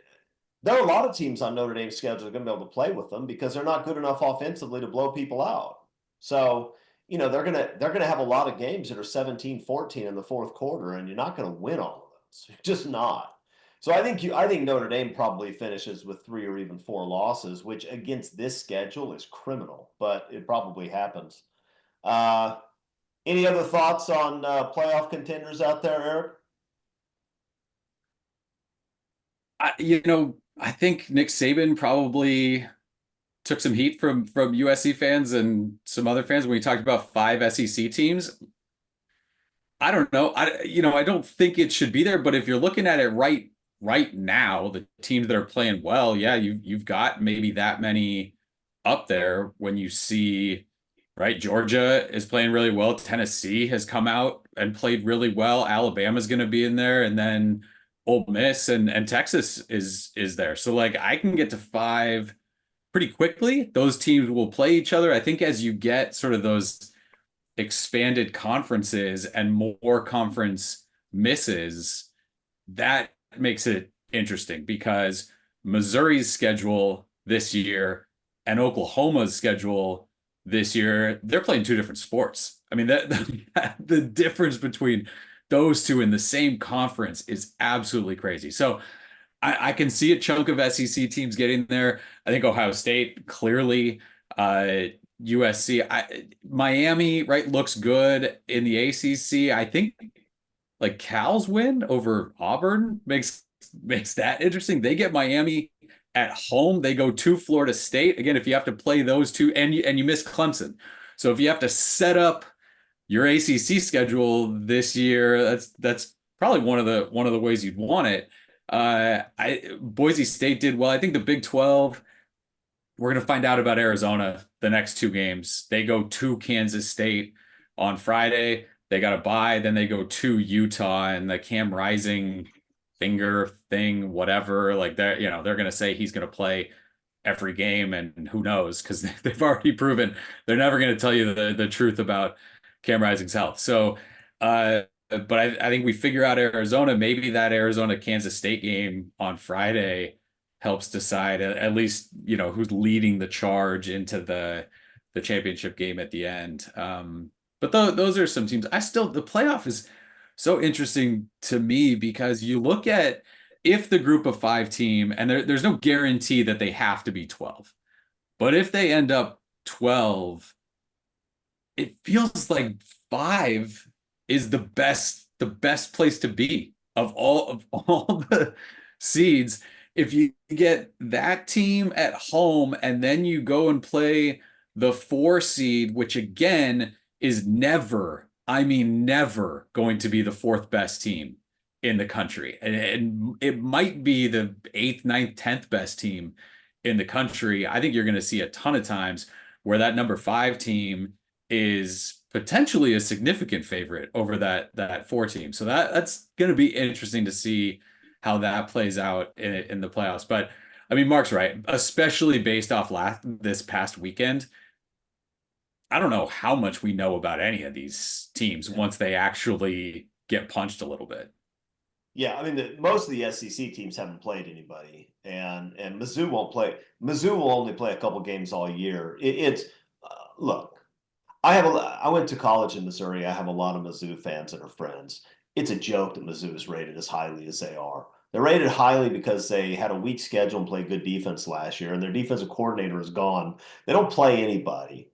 there are a lot of teams on Notre Dame's schedule that are going to be able to play with them because they're not good enough offensively to blow people out. So, they're going to have a lot of games that are 17-14 in the fourth quarter, and you're not going to win all of those. You're just not. So I think Notre Dame probably finishes with 3 or even 4 losses, which against this schedule is criminal, but it probably happens. Any other thoughts on playoff contenders out there, Eric? I think Nick Saban probably took some heat from USC fans and some other fans when we talked about 5 SEC teams. I don't know. I don't think it should be there, but if you're looking at it right now, the teams that are playing well, yeah, you've got maybe that many up there when you see, right? Georgia is playing really well. Tennessee has come out and played really well. Alabama's going to be in there, and then Ole Miss and Texas is there. So like I can get to 5 pretty quickly. Those teams will play each other. I think as you get sort of those expanded conferences and more conference misses, that makes it interesting because Missouri's schedule this year and Oklahoma's schedule this year, they're playing 2 different sports. I mean, the difference between those 2 in the same conference is absolutely crazy. So I can see a chunk of SEC teams getting there. I think Ohio State clearly, USC, Miami, right, looks good in the ACC. I think like Cal's win over Auburn makes that interesting. They get Miami at home. They go to Florida State. Again, if you have to play those 2 and you miss Clemson. So if you have to set up your ACC schedule this year, that's probably one of the ways you'd want it. Boise State did well. I think the Big 12, we're going to find out about Arizona the next 2 games. They go to Kansas State on Friday. They got a bye. Then they go to Utah, and the Cam Rising finger thing, whatever, like that, they're going to say he's going to play every game, and who knows, because they've already proven they're never going to tell you the truth about Cam Rising's health. So, but I think we figure out Arizona. Maybe that Arizona Kansas State game on Friday helps decide at least who's leading the charge into the championship game at the end. But those are some teams. The playoff is so interesting to me because you look at if the group of 5 team, and there's no guarantee that they have to be 12, but if they end up 12, it feels like 5 is the best place to be of all the seeds. if you get that team at home and then you go and play the 4 seed, which again is never, I mean, never going to be the fourth best team in the country. And it might be the eighth, ninth, 10th best team in the country. I think you're going to see a ton of times where that number 5 team is potentially a significant favorite over that 4 team. So that's going to be interesting to see how that plays out in the playoffs. But I mean, Mark's right, especially based off this past weekend. I don't know how much we know about any of these teams once they actually get punched a little bit. Yeah, I mean, most of the SEC teams haven't played anybody, and Mizzou won't play. Mizzou will only play a couple games all year. It's look, I went to college in Missouri. I have a lot of Mizzou fans that are friends. It's a joke that Mizzou is rated as highly as they are. They're rated highly because they had a weak schedule and played good defense last year, and their defensive coordinator is gone. They don't play anybody.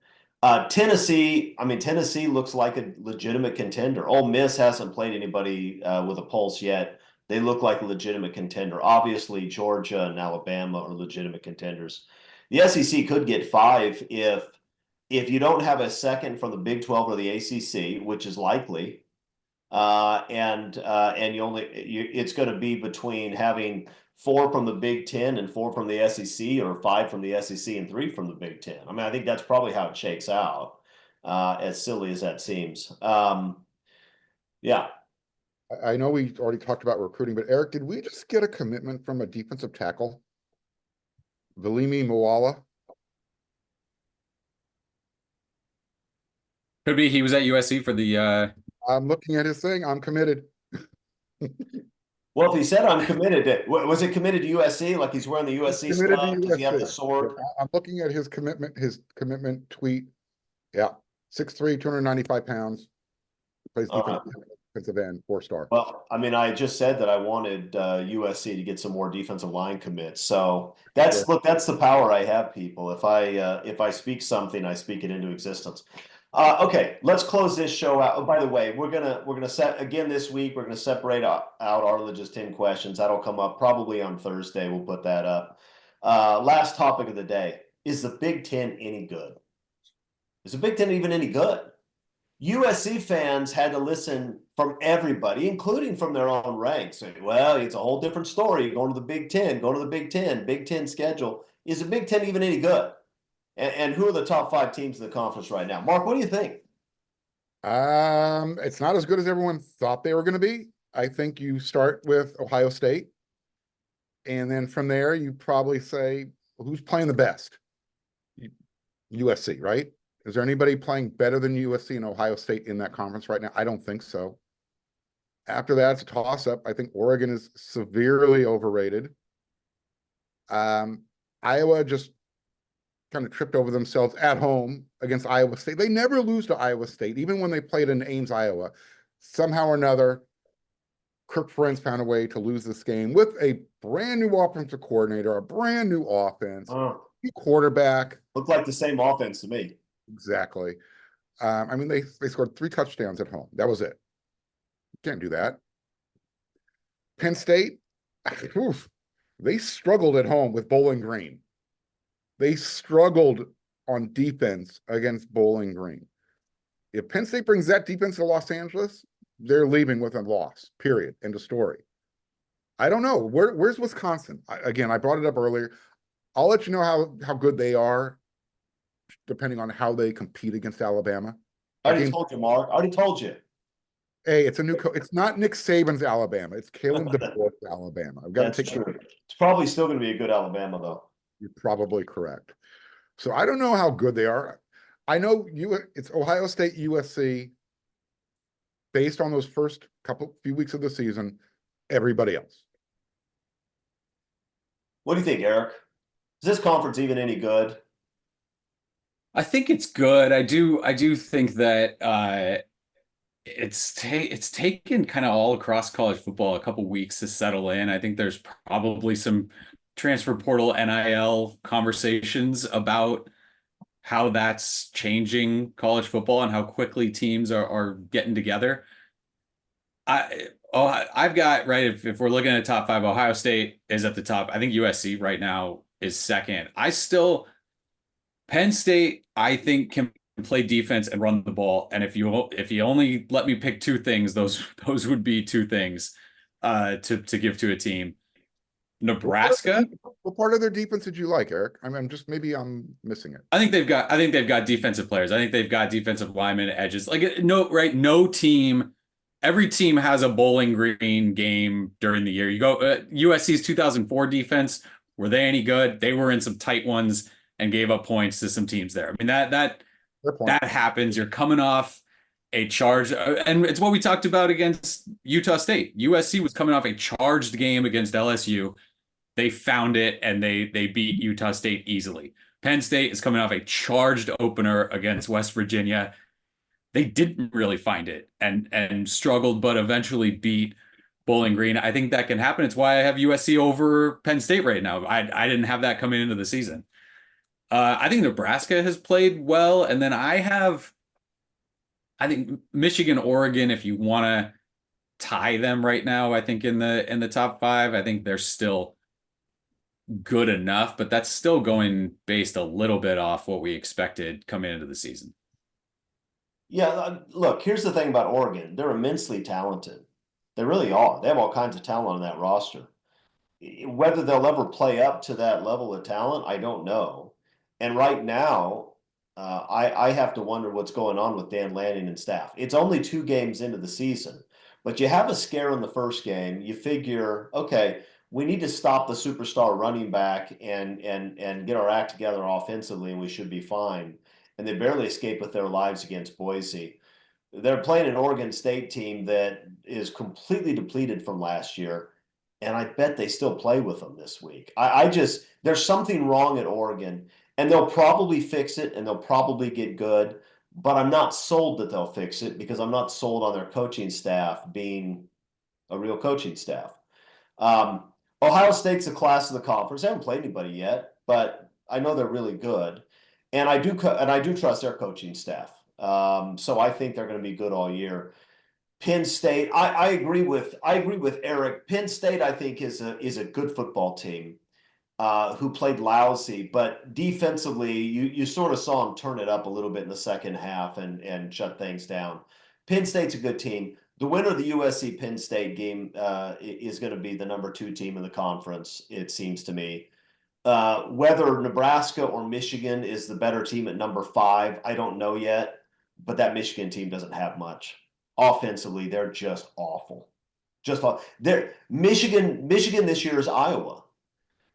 Tennessee, I mean, Tennessee looks like a legitimate contender. Ole Miss hasn't played anybody with a pulse yet. They look like a legitimate contender. Obviously, Georgia and Alabama are legitimate contenders. The SEC could get 5 if you don't have a second from the Big 12 or the ACC, which is likely, and it's going to be between having 4 from the Big 10 and 4 from the SEC, or 5 from the SEC and 3 from the Big 10. I mean, I think that's probably how it shakes out, as silly as that seems. Yeah. I know we already talked about recruiting, but Eric, did we just get a commitment from a defensive tackle? Valimi Moala? Could be he was at USC for the I'm looking at his thing. I'm committed. Well, if he said I'm committed to, was it committed to USC? Like he's wearing the USC Committed to stuff? Does he have the USC. sword? Yeah, I'm looking at his commitment tweet. Yeah. 6'3", 295 pounds. Plays defensive end, 4-star. Well, I mean, I just said that I wanted USC to get some more defensive line commits. So that's look, that's the power I have, people. If I speak something, I speak it into existence. Okay, let's close this show out. Oh, by the way, we're gonna set again this week. We're gonna separate out our religious 10 questions. That'll come up probably on Thursday. We'll put that up. Last topic of the day: is the Big Ten any good? Is the Big Ten even any good? USC fans had to listen from everybody, including from their own ranks. Saying, well, it's a whole different story. Going to the Big Ten, go to the Big Ten, Big Ten schedule. Is the Big Ten even any good? And who are the top 5 teams in the conference right now? Mark, what do you think? It's not as good as everyone thought they were going to be. I think you start with Ohio State, and then from there you probably say, well, who's playing the best? USC, right? Is there anybody playing better than USC and Ohio State in that conference right now? I don't think so. After that, it's a toss-up. I think Oregon is severely overrated. Iowa just kind of tripped over themselves at home against Iowa State. They never lose to Iowa State, even when they played in Ames, Iowa. Somehow or another, Kirk Ferentz found a way to lose this game with a brand new offensive coordinator, a brand new offense, new quarterback. Looked like the same offense to me. Exactly. I mean, they scored 3 touchdowns at home. That was it. You can't do that. Penn State, oof, they struggled at home with Bowling Green. They struggled on defense against Bowling Green. If Penn State brings that defense to Los Angeles, they're leaving with a loss, period. End of story. I don't know. Where's Wisconsin? Again, I brought it up earlier. I'll let you know how good they are, depending on how they compete against Alabama. I already told you, Mark. I already told you. Hey, it's a new it's not Nick Saban's Alabama. It's Kalen DeBoer's Alabama. I've got That's to take true. It's probably still going to be a good Alabama, though. You're probably correct. So I don't know how good they are. I know it's Ohio State, USC, based on those first few weeks of the season, everybody else. What do you think, Eric? Is this conference even any good? I think it's good. I do think that it's taken kind of all across college football a couple weeks to settle in. I think there's probably some transfer portal NIL conversations about how that's changing college football and how quickly teams are getting together. Oh, I've got right. If we're looking at top five, Ohio State is at the top. I think USC right now is second. Penn State, I think, can play defense and run the ball. And if you only let me pick two things, those would be two things to give to a team. Nebraska, What part of their defense did you like, Eric? I mean, maybe I'm missing it. I think they've got defensive players. I think they've got defensive linemen, edges. Like no, right? No team. Every team has a Bowling Green game during the year. You go USC's 2004 defense. Were they any good? They were in some tight ones and gave up points to some teams there. I mean Fair point. that happens. You're coming off a charge, and it's what we talked about against Utah State. USC was coming off a charged game against LSU. They found it and they beat Utah State easily. Penn State is coming off a charged opener against West Virginia. They didn't really find it and struggled, but eventually beat Bowling Green. I think that can happen. It's why I have USC over Penn State right now. I didn't have that coming into the season. I think Nebraska has played well, and then I think Michigan, Oregon. If you want to tie them right now, I think in the top five, I think they're still good enough, but that's still going based a little bit off what we expected coming into the season. Yeah, look, here's the thing about Oregon. They're immensely talented. They really are. They have all kinds of talent on that roster. Whether they'll ever play up to that level of talent, I don't know. And right now, I have to wonder what's going on with Dan Lanning and staff. It's only 2 games into the season, but you have a scare in the first game. You figure, okay, we need to stop the superstar running back and get our act together offensively, and we should be fine. And they barely escape with their lives against Boise. They're playing an Oregon State team that is completely depleted from last year, and I bet they still play with them this week. I just there's something wrong at Oregon, and they'll probably fix it, and they'll probably get good. But I'm not sold that they'll fix it because I'm not sold on their coaching staff being a real coaching staff. Um, Ohio State's a class of the conference. They haven't played anybody yet, but I know they're really good, and I do trust their coaching staff. So I think they're going to be good all year. Penn State, I agree with Eric. Penn State, I think, is a good football team who played lousy, but defensively, you sort of saw them turn it up a little bit in the second half and shut things down. Penn State's a good team. The winner of the USC Penn State game is going to be the number 2 team in the conference, it seems to me. Whether Nebraska or Michigan is the better team at number 5, I don't know yet, but that Michigan team doesn't have much. Offensively, they're just awful. Just awful. Michigan this year is Iowa.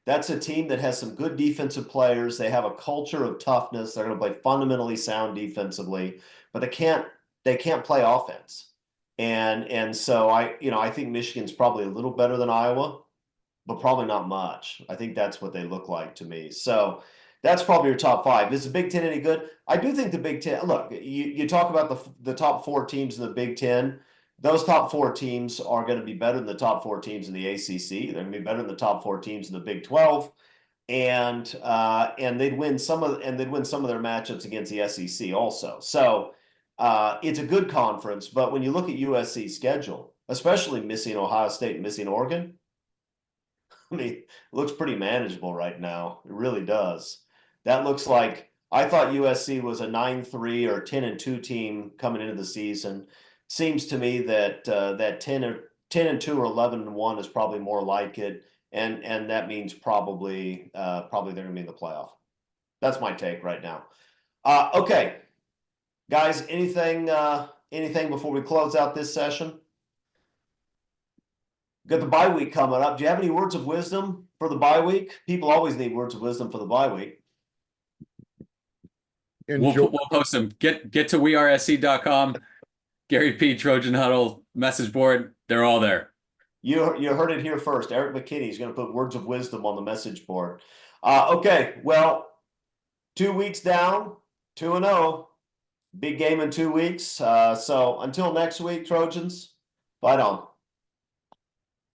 That's a team that has some good defensive players. They have a culture of toughness. They're going to play fundamentally sound defensively, but they can't play offense. And so I think Michigan's probably a little better than Iowa, but probably not much. I think that's what they look like to me. So that's probably your top 5. Is the Big Ten any good? I do think the Big Ten. Look, you talk about the top 4 teams in the Big Ten. Those top 4 teams are going to be better than the top 4 teams in the ACC. They're going to be better than the top 4 teams in the Big 12, and they'd win some of their matchups against the SEC also. So it's a good conference. But when you look at USC's schedule, especially missing Ohio State and missing Oregon, I mean, it looks pretty manageable right now. It really does. That looks like I thought USC was a 9-3 or 10-2 team coming into the season. Seems to me that that 10-2 or 11-1 is probably more like it, and that means probably they're going to be in the playoff. That's my take right now. Okay, guys, anything before we close out this session? Got the bye week coming up. Do you have any words of wisdom for the bye week? People always need words of wisdom for the bye week. We'll post them. Get to WeAreSC.com. Gary P. Trojan Huddle message board. They're all there. You heard it here first. Eric McKinney is going to put words of wisdom on the message board. Okay, well, 2 weeks down, 2-0. Big game in 2 weeks. So until next week, Trojans, fight on.